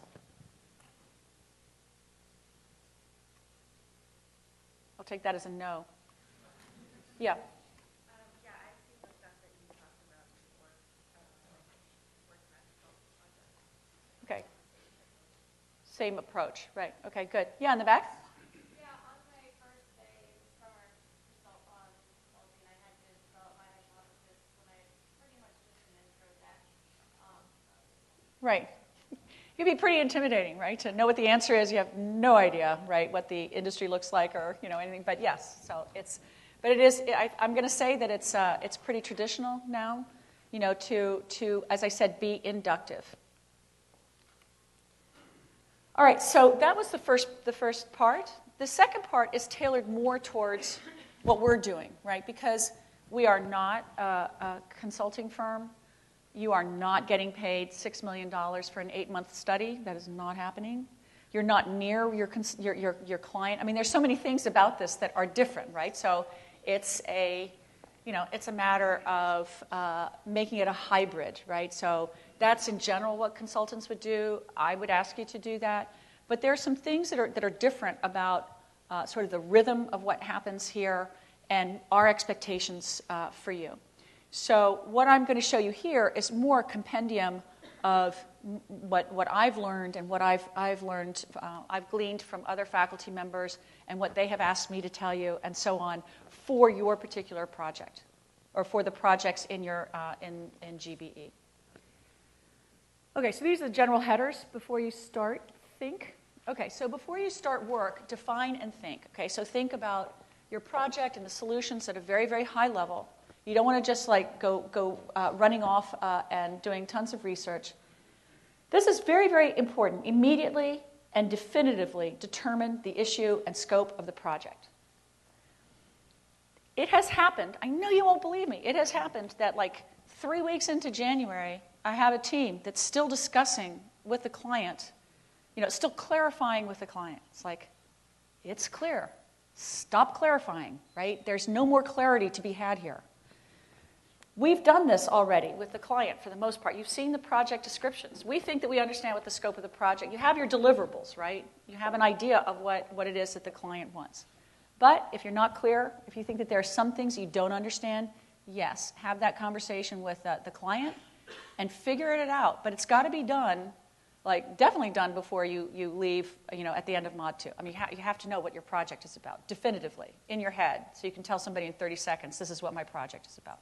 I'll take that as a no. Yeah. Yeah, I've seen the stuff that you talked about before. Okay. Same approach, right? Okay, good. Yeah, in the back. Yeah, on my first day in summer consulting, I had to develop my hypothesis when I pretty much just an intro deck. Right. It'd be pretty intimidating, right? To know what the answer is, you have no idea, right, what the industry looks like or anything. But yes, so it is. I'm going to say that it's pretty traditional now, to as I said, be inductive. All right, so that was the first part. The second part is tailored more towards what we're doing, right? Because we are not a consulting firm. You are not getting paid $6 million for an 8-month study. That is not happening. You're not near your client. I mean, there's so many things about this that are different, right? So it's a matter of making it a hybrid, right? So that's in general what consultants would do. I would ask you to do that. But there are some things that are different about sort of the rhythm of what happens here and our expectations for you. So what I'm going to show you here is more a compendium of what I've learned and what I've learned, I've gleaned from other faculty members and what they have asked me to tell you and so on for your particular project or for the projects in your in GBE. Okay, so these are the general headers before you start. Think. Okay, so before you start work, define and think. Okay, so think about your project and the solutions at a very, very high level. You don't want to just go running off and doing tons of research. This is very, very important. Immediately and definitively determine the issue and scope of the project. It has happened. I know you won't believe me. It has happened that 3 weeks into January, I have a team that's still discussing with the client, still clarifying with the client. It's like, it's clear. Stop clarifying, right? There's no more clarity to be had here. We've done this already with the client for the most part. You've seen the project descriptions. We think that we understand what the scope of the project. You have your deliverables, right? You have an idea of what it is that the client wants. But if you're not clear, if you think that there are some things you don't understand, yes, have that conversation with the client and figure it out. But it's got to be done, definitely done before you leave, at the end of Mod 2. I mean, you have to know what your project is about, definitively, in your head, so you can tell somebody in 30 seconds, this is what my project is about.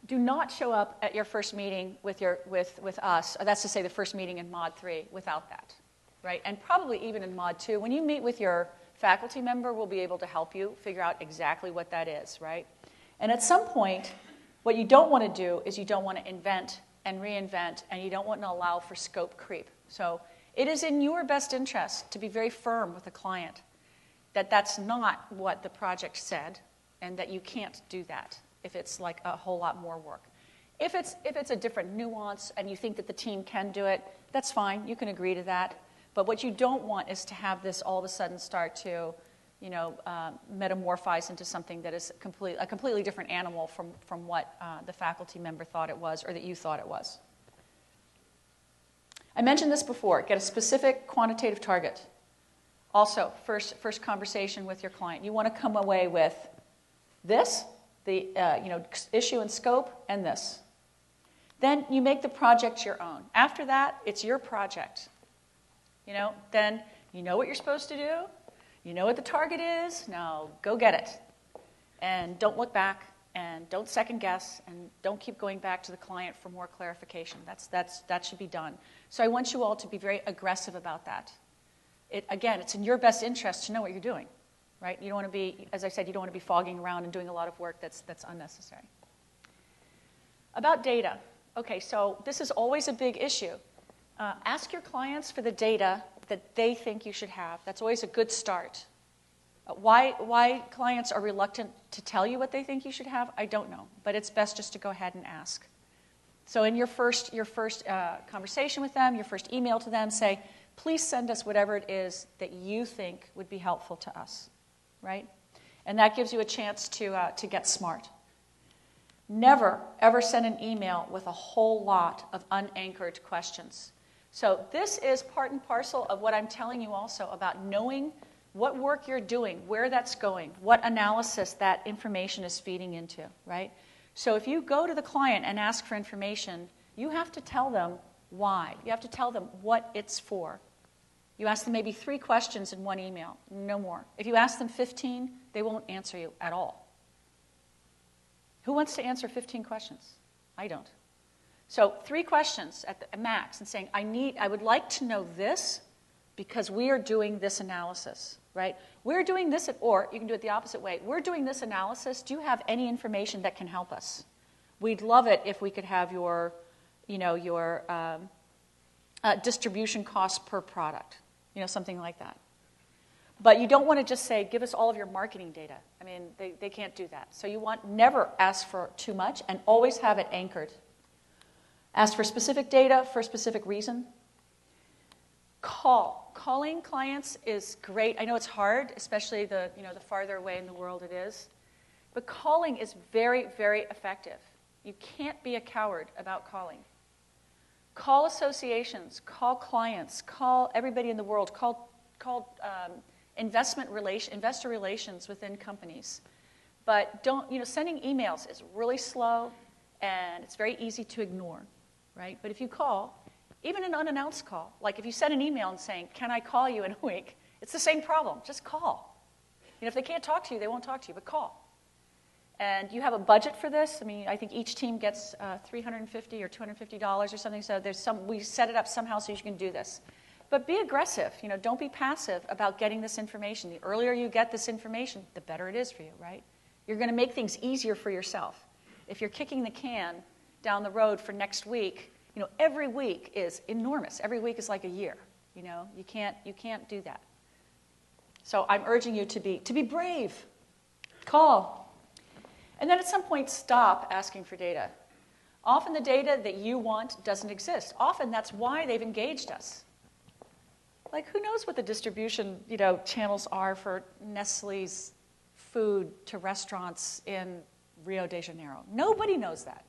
Do not show up at your first meeting with us, or that's to say the first meeting in Mod 3, without that, right? And probably even in Mod 2, when you meet with your faculty member, we'll be able to help you figure out exactly what that is, right? And at some point, what you don't want to do is you don't want to invent and reinvent, and you don't want to allow for scope creep. So It is in your best interest to be very firm with the client that that's not what the project said and that you can't do that if it's like a whole lot more work. If it's a different nuance and you think that the team can do it, that's fine. You can agree to that. But what you don't want is to have this all of a sudden start to, metamorphose into something that is a completely different animal from what the faculty member thought it was or that you thought it was. I mentioned this before. Get a specific quantitative target. Also, first conversation with your client. You want to come away with this, the issue and scope, and this. Then you make the project your own. After that, it's your project. Then you know what you're supposed to do. You know what the target is. Now go get it. And don't look back, and don't second guess, and don't keep going back to the client for more clarification. That should be done. So I want you all to be very aggressive about that. Again, it's in your best interest to know what you're doing, right? You don't want to be, as I said, you don't want to be fogging around and doing a lot of work that's unnecessary. About data. Okay, so this is always a big issue. Ask your clients for the data that they think you should have. That's always a good start. Why clients are reluctant to tell you what they think you should have, I don't know. But it's best just to go ahead and ask. So in your first conversation with them, your first email to them, say, please send us whatever it is that you think would be helpful to us, right? And that gives you a chance to get smart. Never, ever send an email with a whole lot of unanchored questions. So this is part and parcel of what I'm telling you also about knowing what work you're doing, where that's going, what analysis that information is feeding into, right? So if you go to the client and ask for information, you have to tell them why. You have to tell them what it's for. You ask them maybe 3 questions in one email, no more. If you ask them 15, they won't answer you at all. Who wants to answer 15 questions? I don't. So 3 questions at the max and saying, I would like to know this because we are doing this analysis, right? We're doing this, or you can do it the opposite way. We're doing this analysis. Do you have any information that can help us? We'd love it if we could have your distribution costs per product, something like that. But you don't want to just say, give us all of your marketing data. I mean, they can't do that. So you want never ask for too much and always have it anchored. Ask for specific data for a specific reason. Calling clients is great. I know it's hard, especially the farther away in the world it is. But calling is very, very effective. You can't be a coward about calling. Call associations, call clients, call everybody in the world, call investor relations within companies. But sending emails is really slow and it's very easy to ignore, right? But if you call, even an unannounced call, like if you send an email and saying, can I call you in a week? It's the same problem, just call. If they can't talk to you, they won't talk to you, but call. And you have a budget for this. I mean, I think each team gets $350 or $250 or something. So we set it up somehow so you can do this. But be aggressive. Don't be passive about getting this information. The earlier you get this information, the better it is for you, right? You're going to make things easier for yourself. If you're kicking the can down the road for next week, every week is enormous. Every week is like a year. You can't do that. So I'm urging you to be brave. Call. And then at some point, stop asking for data. Often the data that you want doesn't exist. Often that's why they've engaged us. Like, who knows what the distribution, channels are for Nestle's food to restaurants in Rio de Janeiro? Nobody knows that.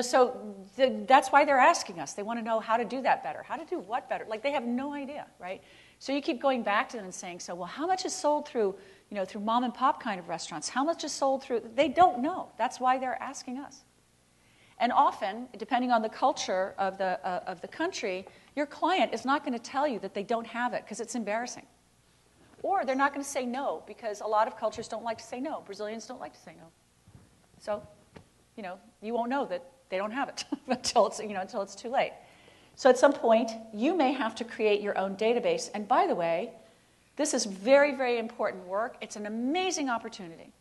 So that's why they're asking us. They want to know how to do that better. How to do what better? Like, they have no idea, right? So you keep going back to them and saying, how much is sold through mom and pop kind of restaurants? How much is sold through? They don't know. That's why they're asking us. And often, depending on the culture of the country, your client is not going to tell you that they don't have it because it's embarrassing. Or they're not going to say no because a lot of cultures don't like to say no. Brazilians don't like to say no. So, you won't know that they don't have it until it's too late. So at some point, you may have to create your own database. And by the way, this is very, very important work. It's an amazing opportunity.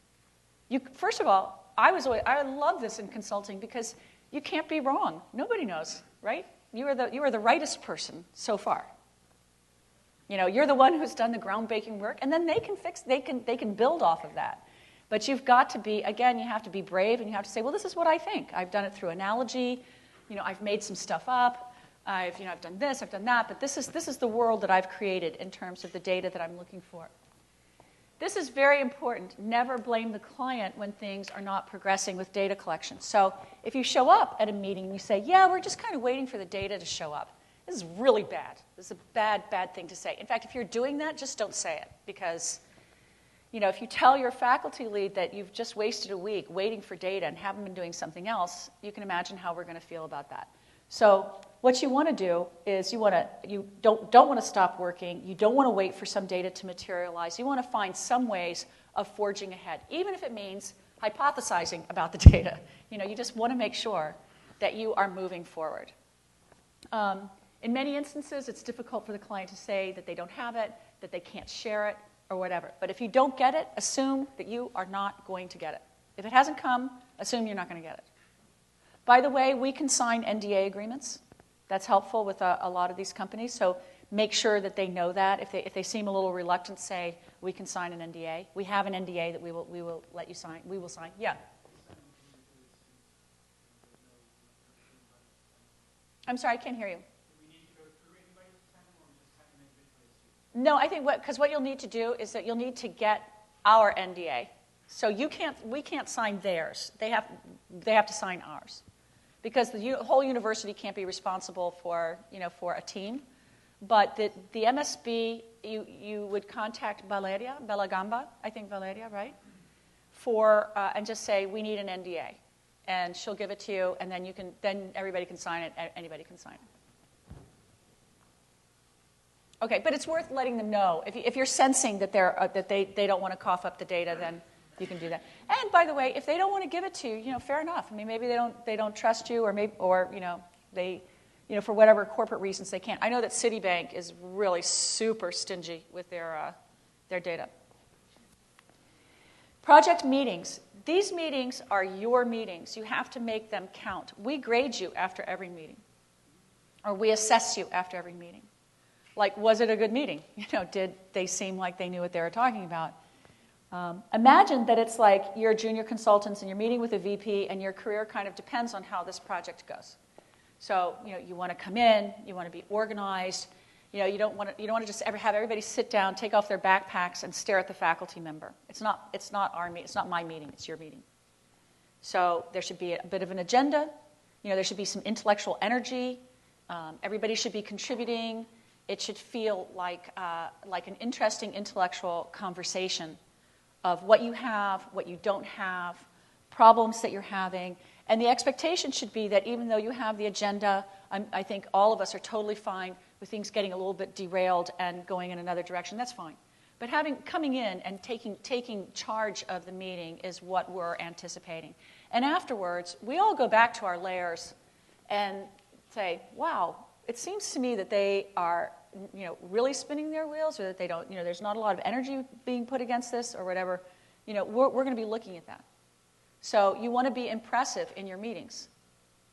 First of all, I love this in consulting because you can't be wrong. Nobody knows, right? You are the rightest person so far. You're the one who's done the groundbreaking work, and then they can build off of that. But you've got to be, again, you have to be brave, and you have to say, well, this is what I think. I've done it through analogy. I've made some stuff up. I've done this, I've done that, but this is the world that I've created in terms of the data that I'm looking for. This is very important. Never blame the client when things are not progressing with data collection. So if you show up at a meeting and you say, yeah, we're just kind of waiting for the data to show up, this is really bad. This is a bad thing to say. In fact, if you're doing that, just don't say it. Because, if you tell your faculty lead that you've just wasted a week waiting for data and haven't been doing something else, you can imagine how we're going to feel about that. So what you want to do is you don't want to stop working. You don't want to wait for some data to materialize. You want to find some ways of forging ahead, even if it means hypothesizing about the data. You just want to make sure that you are moving forward. In many instances, it's difficult for the client to say that they don't have it, that they can't share it, or whatever. But if you don't get it, assume that you are not going to get it. If it hasn't come, assume you're not going to get it. By the way, we can sign NDA agreements. That's helpful with a lot of these companies. So make sure that they know that. If they seem a little reluctant, say, we can sign an NDA. We have an NDA that we will let you sign. We will sign. Yeah. I'm sorry, I can't hear you. No, I think because what you'll need to do is that you'll need to get our NDA. So we can't sign theirs. They have to sign ours, because the whole university can't be responsible for a team. But the MSB, you would contact Valeria Belagamba, I think Valeria, right? And just say we need an NDA, and she'll give it to you, and then everybody can sign it. Anybody can sign it. Okay, but it's worth letting them know. If you're sensing that they don't want to cough up the data, then you can do that. And by the way, if they don't want to give it to you, fair enough. I mean, maybe they don't trust you, or they for whatever corporate reasons they can't. I know that Citibank is really super stingy with their data. Project meetings. These meetings are your meetings. You have to make them count. We grade you after every meeting, or we assess you after every meeting. Like, was it a good meeting? Did they seem like they knew what they were talking about? Imagine that it's like you're junior consultants and you're meeting with a VP, and your career kind of depends on how this project goes. So, you want to come in, you want to be organized. You don't want to just ever have everybody sit down, take off their backpacks, and stare at the faculty member. It's not our meeting. It's not my meeting. It's your meeting. So there should be a bit of an agenda. There should be some intellectual energy. Everybody should be contributing. It should feel like an interesting intellectual conversation of what you have, what you don't have, problems that you're having. And the expectation should be that even though you have the agenda, I think all of us are totally fine with things getting a little bit derailed and going in another direction. That's fine. But coming in and taking charge of the meeting is what we're anticipating. And afterwards, we all go back to our layers and say, wow, it seems to me that they are, really spinning their wheels, or that they don't, there's not a lot of energy being put against this, or whatever. We're going to be looking at that. So you want to be impressive in your meetings.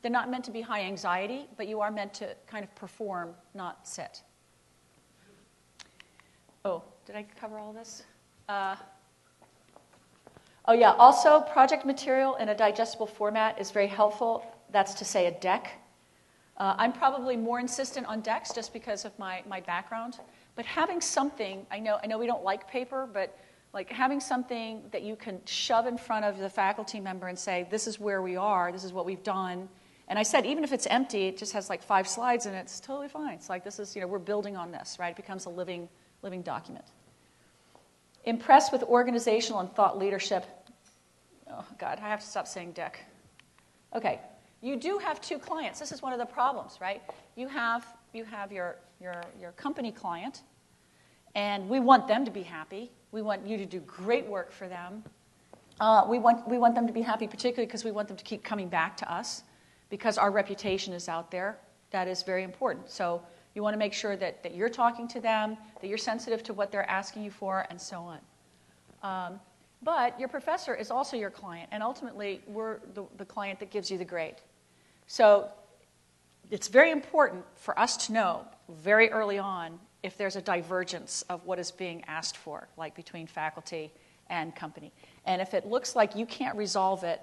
They're not meant to be high anxiety, but you are meant to kind of perform, not sit. Oh, did I cover all this? Oh yeah, also project material in a digestible format is very helpful. That's to say a deck. I'm probably more insistent on decks just because of my background. But having something, I know we don't like paper, but like having something that you can shove in front of the faculty member and say, this is where we are, this is what we've done. And I said, even if it's empty, it just has like 5 slides in it, it's totally fine. It's like, this is, we're building on this, right? It becomes a living document. Impress with organizational and thought leadership. Oh, God, I have to stop saying deck. Okay. You do have 2 clients. This is one of the problems, right? You have your company client, and we want them to be happy. We want you to do great work for them. We want them to be happy, particularly because we want them to keep coming back to us, because our reputation is out there. That is very important. So you want to make sure that you're talking to them, that you're sensitive to what they're asking you for, and so on. But your professor is also your client, and ultimately we're the client that gives you the grade. So it's very important for us to know very early on if there's a divergence of what is being asked for, like between faculty and company. And if it looks like you can't resolve it,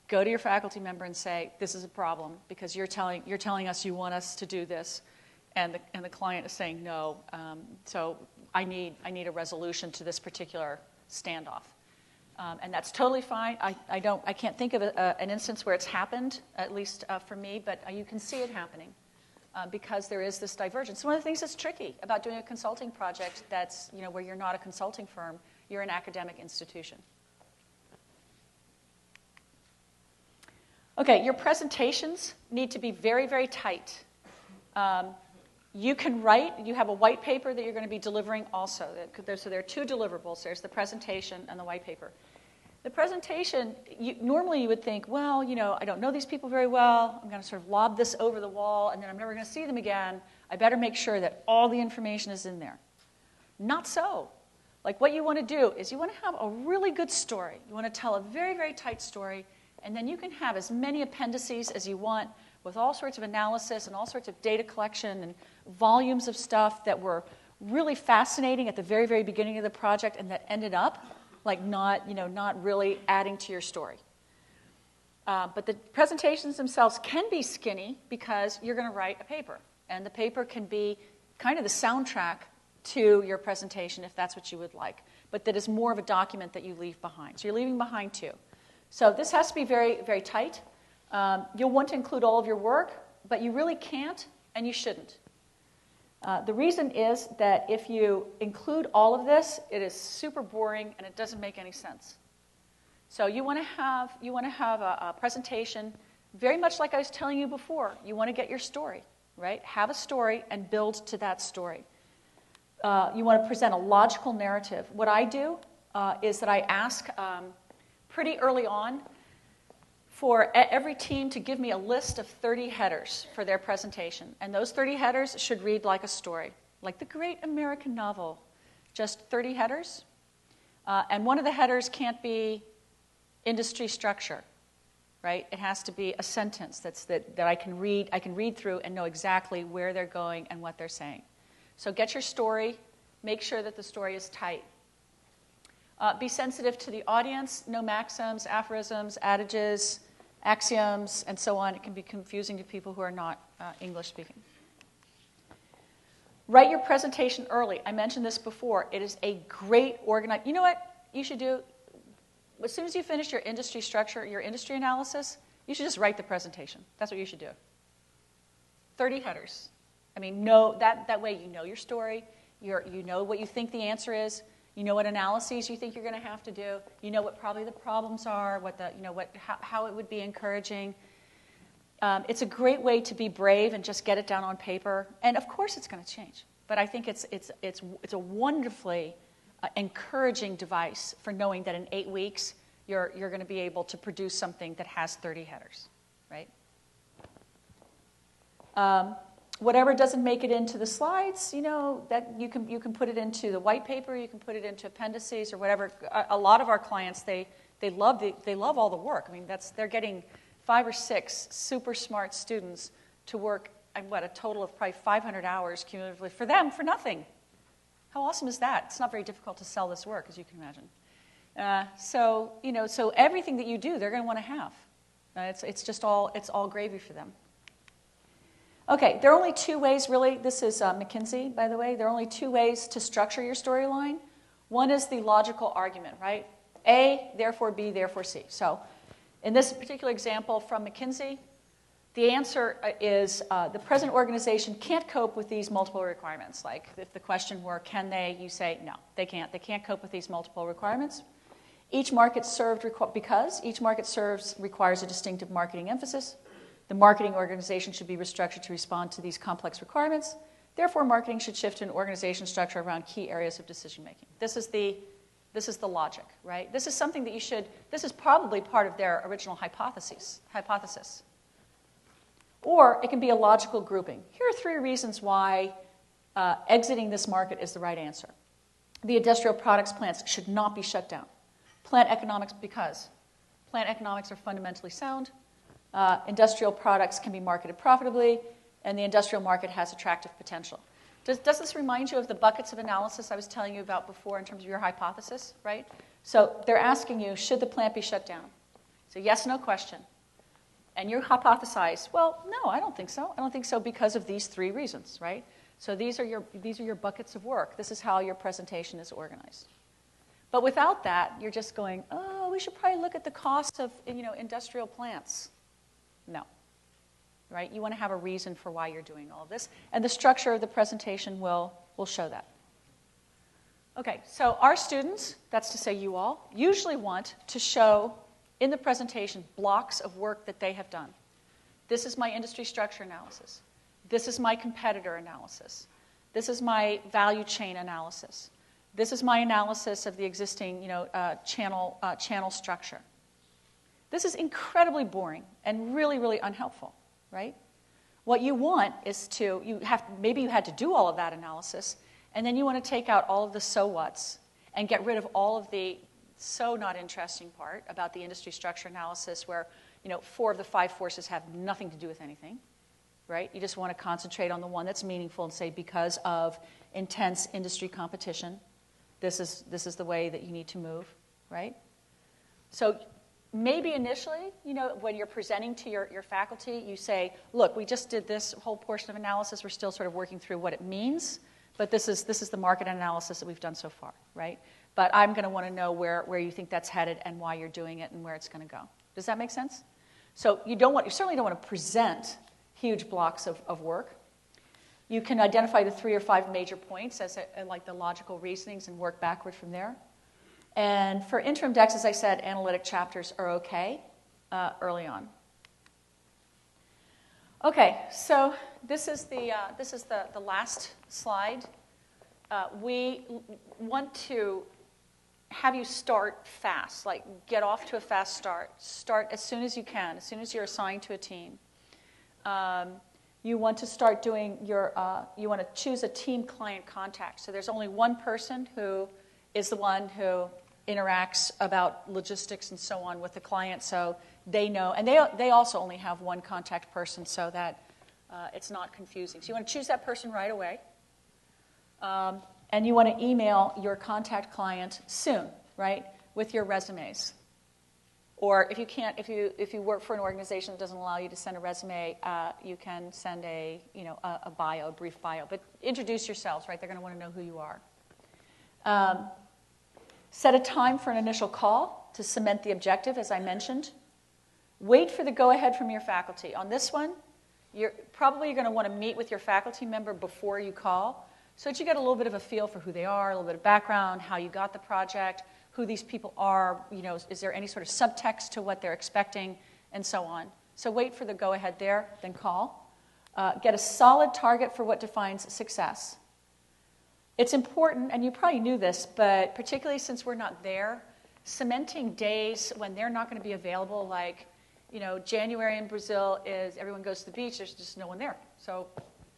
go to your faculty member and say, this is a problem because you're telling us you want us to do this, and the client is saying no. So I need a resolution to this particular standoff. And that's totally fine. I can't think of an instance where it's happened, at least for me, but you can see it happening because there is this divergence. One of the things that's tricky about doing a consulting project that's, where you're not a consulting firm, you're an academic institution. Okay, your presentations need to be very, very tight. You can write, you have a white paper that you're going to be delivering also. So there are two deliverables. There's the presentation and the white paper. The presentation, normally you would think, well, I don't know these people very well. I'm going to sort of lob this over the wall, and then I'm never going to see them again. I better make sure that all the information is in there. Not so. Like what you want to do is you want to have a really good story. You want to tell a very, very tight story, and then you can have as many appendices as you want with all sorts of analysis and all sorts of data collection and volumes of stuff that were really fascinating at the very, very beginning of the project and that ended up like not really adding to your story. But the presentations themselves can be skinny because you're going to write a paper. And the paper can be kind of the soundtrack to your presentation if that's what you would like. But that is more of a document that you leave behind. So you're leaving behind two. So this has to be very, very tight. You'll want to include all of your work, but you really can't and you shouldn't. The reason is that if you include all of this, it is super boring and it doesn't make any sense. So you want to have a presentation very much like I was telling you before. You want to get your story, right? Have a story and build to that story. You want to present a logical narrative. What I do is that I ask pretty early on for every team to give me a list of 30 headers for their presentation. And those 30 headers should read like a story, like the great American novel, just 30 headers. And one of the headers can't be industry structure, right? It has to be a sentence that I can read through and know exactly where they're going and what they're saying. So get your story, make sure that the story is tight. Be sensitive to the audience, no maxims, aphorisms, adages, axioms, and so on. It can be confusing to people who are not English speaking. Write your presentation early. I mentioned this before. It is a great organized. You know what you should do? As soon as you finish your industry structure, your industry analysis, you should just write the presentation. That's what you should do. 30 headers. I mean, that way you know your story. You know what you think the answer is. You know what analyses you think you're going to have to do. You know what probably the problems are. How it would be encouraging. It's a great way to be brave and just get it down on paper. And of course, it's going to change. But I think it's a wonderfully encouraging device for knowing that in 8 weeks you're going to be able to produce something that has 30 headers, right? Whatever doesn't make it into the slides, that you can put it into the white paper, you can put it into appendices or whatever. A lot of our clients, they love all the work. I mean, they're getting 5 or 6 super smart students to work, a total of probably 500 hours cumulatively for them for nothing. How awesome is that? It's not very difficult to sell this work, as you can imagine. So everything that you do, they're going to want to have. It's all gravy for them. Okay, there are only 2 ways, really. This is McKinsey, by the way. There are only 2 ways to structure your storyline. One is the logical argument, right? A, therefore B, therefore C. So in this particular example from McKinsey, the answer is the present organization can't cope with these multiple requirements. Like if the question were, can they, you say, no, they can't. They can't cope with these multiple requirements. Each market served, because each market serves requires a distinctive marketing emphasis. The marketing organization should be restructured to respond to these complex requirements. Therefore, marketing should shift to an organization structure around key areas of decision making. This is the logic, right? This is something that this is probably part of their original hypothesis. Or it can be a logical grouping. Here are 3 reasons why exiting this market is the right answer. The industrial products plants should not be shut down. Plant economics, because plant economics are fundamentally sound. Industrial products can be marketed profitably, and the industrial market has attractive potential. Does this remind you of the buckets of analysis I was telling you about before in terms of your hypothesis, right? So they're asking you, should the plant be shut down? It's a yes, no question. And you hypothesize, well, no, I don't think so. I don't think so because of these 3 reasons, right? So these are your buckets of work. This is how your presentation is organized. But without that, you're just going, oh, we should probably look at the cost of industrial plants. No. Right? You want to have a reason for why you're doing all of this. And the structure of the presentation will show that. Okay, so our students, that's to say you all, usually want to show in the presentation blocks of work that they have done. This is my industry structure analysis. This is my competitor analysis. This is my value chain analysis. This is my analysis of the existing channel structure. This is incredibly boring and really, really unhelpful. Right? What you want is maybe you had to do all of that analysis, and then you want to take out all of the so whats and get rid of all of the so not interesting part about the industry structure analysis where 4 of the 5 forces have nothing to do with anything. Right? You just want to concentrate on the one that's meaningful and say because of intense industry competition, this is the way that you need to move. Right? So maybe initially, when you're presenting to your faculty, you say, look, we just did this whole portion of analysis. We're still sort of working through what it means, but this is the market analysis that we've done so far, right? But I'm going to want to know where you think that's headed and why you're doing it and where it's going to go. Does that make sense? So you certainly don't want to present huge blocks of work. You can identify the 3 or 5 major points as like the logical reasonings and work backward from there. And for interim decks, as I said, analytic chapters are okay early on. Okay, so this is the last slide. We want to have you start fast, like get off to a fast start. Start as soon as you can, as soon as you're assigned to a team. You want to start doing you want to choose a team client contact. So there's only one person who is the one who interacts about logistics and so on with the client, so they know. And they also only have one contact person so that it's not confusing. So you want to choose that person right away. And you want to email your contact client soon, right, with your resumes. Or if you can't, if you work for an organization that doesn't allow you to send a resume, you can send a bio, a brief bio. But introduce yourselves, right? They're going to want to know who you are. Set a time for an initial call to cement the objective, as I mentioned. Wait for the go-ahead from your faculty. On this one, you're probably going to want to meet with your faculty member before you call so that you get a little bit of a feel for who they are, a little bit of background, how you got the project, who these people are, is there any sort of subtext to what they're expecting, and so on. So wait for the go-ahead there, then call. Get a solid target for what defines success. It's important, and you probably knew this, but particularly since we're not there, cementing days when they're not going to be available, like, January in Brazil is everyone goes to the beach, there's just no one there. So,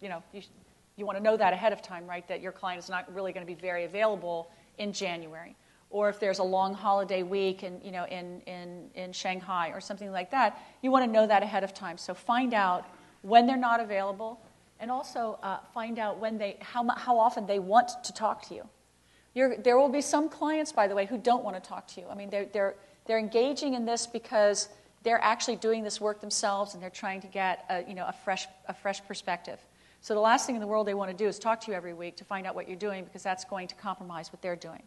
you want to know that ahead of time, right, that your client is not really going to be very available in January. Or if there's a long holiday week in Shanghai or something like that, you want to know that ahead of time. So find out when they're not available, and also find out how often they want to talk to you. There will be some clients, by the way, who don't want to talk to you. I mean, they're engaging in this because they're actually doing this work themselves, and they're trying to get a fresh perspective. So the last thing in the world they want to do is talk to you every week to find out what you're doing, because that's going to compromise what they're doing.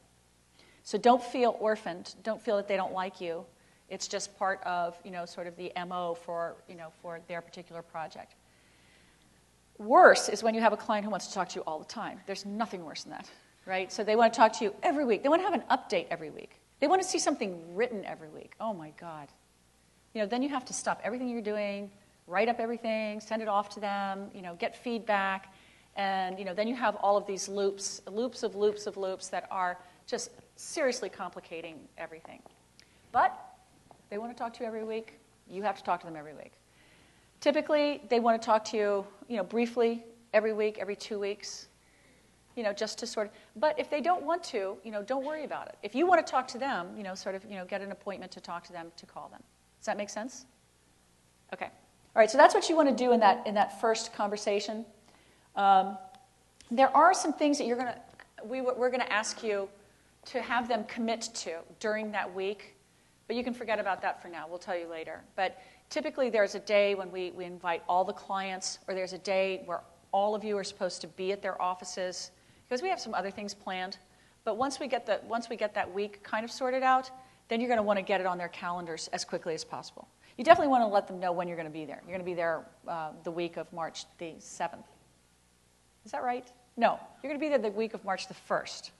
So don't feel orphaned. Don't feel that they don't like you. It's just part of sort of the MO for their particular project. Worse is when you have a client who wants to talk to you all the time. There's nothing worse than that, right? So they want to talk to you every week. They want to have an update every week. They want to see something written every week. Oh my God. Then you have to stop everything you're doing, write up everything, send it off to them, get feedback, and then you have all of these loops that are just seriously complicating everything. But they want to talk to you every week. You have to talk to them every week. Typically, they want to talk to you, briefly every week, every 2 weeks, just to sort of. But if they don't want to, don't worry about it. If you want to talk to them, get an appointment to talk to them, to call them. Does that make sense? Okay. All right. So that's what you want to do in that first conversation. There are some things that we're going to ask you to have them commit to during that week, but you can forget about that for now. We'll tell you later. But typically there's a day when we invite all the clients, or there's a day where all of you are supposed to be at their offices, because we have some other things planned. But once we get that week kind of sorted out, then you're going to want to get it on their calendars as quickly as possible. You definitely want to let them know when you're going to be there. You're going to be there the week of March the 7th. Is that right? No, you're going to be there the week of March the 1st.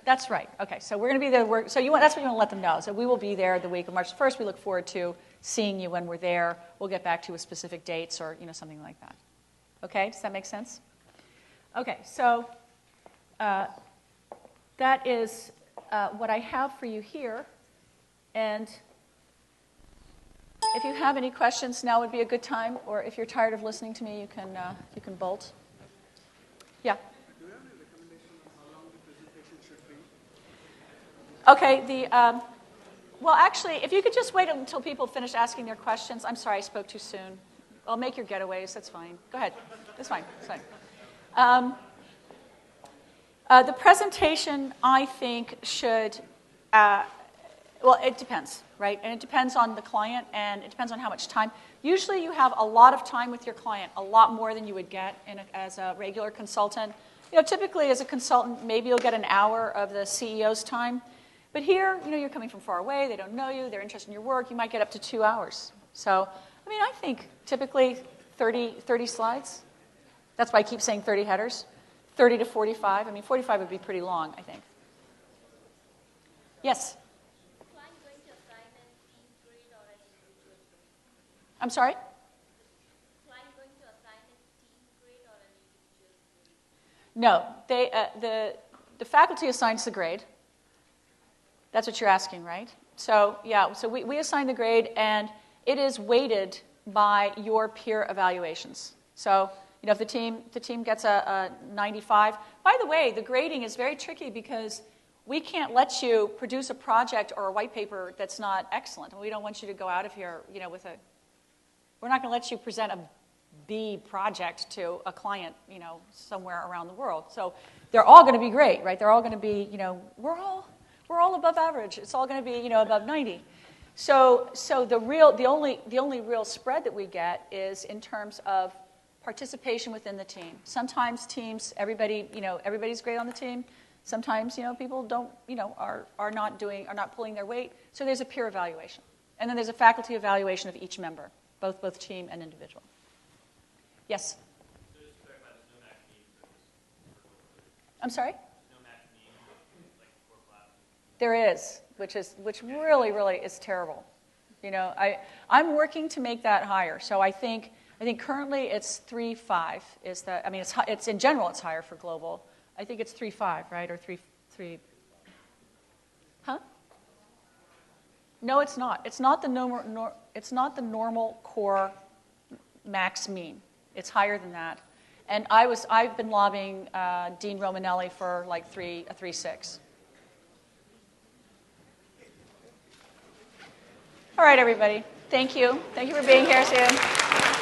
That's right. Okay, so we're going to be there. That's what you want to let them know. So we will be there the week of March 1st. We look forward to seeing you when we're there. We'll get back to you with specific dates or something like that. Okay, does that make sense? Okay, so that is what I have for you here. And if you have any questions, now would be a good time. Or if you're tired of listening to me, you can bolt. Yeah. Do you have any recommendation on how long the presentation should be? Okay. Well, actually, if you could just wait until people finish asking their questions. I'm sorry, I spoke too soon. I'll make your getaways. That's fine. Go ahead. That's fine. That's fine. The presentation, I think, should. Well, it depends, right? And it depends on the client, and it depends on how much time. Usually you have a lot of time with your client, a lot more than you would get as a regular consultant. Typically as a consultant, maybe you'll get an hour of the CEO's time. But here, you're coming from far away. They don't know you. They're interested in your work. You might get up to 2 hours. So, I think typically 30 slides. That's why I keep saying 30 headers. 30 to 45. 45 would be pretty long, I think. Yes? I'm sorry? No, the faculty assigns the grade. That's what you're asking, right? So yeah, so we assign the grade, and it is weighted by your peer evaluations. So if the team gets a 95. By the way, the grading is very tricky because we can't let you produce a project or a white paper that's not excellent, and we don't want you to go out of here, with a. We're not going to let you present a B project to a client, somewhere around the world. So they're all going to be great, right? They're all going to be, we're all above average. It's all going to be, above 90. So the only real spread that we get is in terms of participation within the team. Sometimes teams, everybody's great on the team. Sometimes, people don't, are not pulling their weight. So there's a peer evaluation, and then there's a faculty evaluation of each member. Both team and individual. Yes? So just to clarify, there's no max mean for this? I'm sorry? There's no max mean, like for classes? There is, which really, really is terrible. I'm working to make that higher. So I think currently it's 3.5 is the. It's in general it's higher for global. I think it's 3.5, right, or 3. Huh? No, it's not. It's not the normal core max mean. It's higher than that. And I've been lobbying Dean Romanelli for like a 3.6. All right, everybody. Thank you. Thank you for being here, Sam.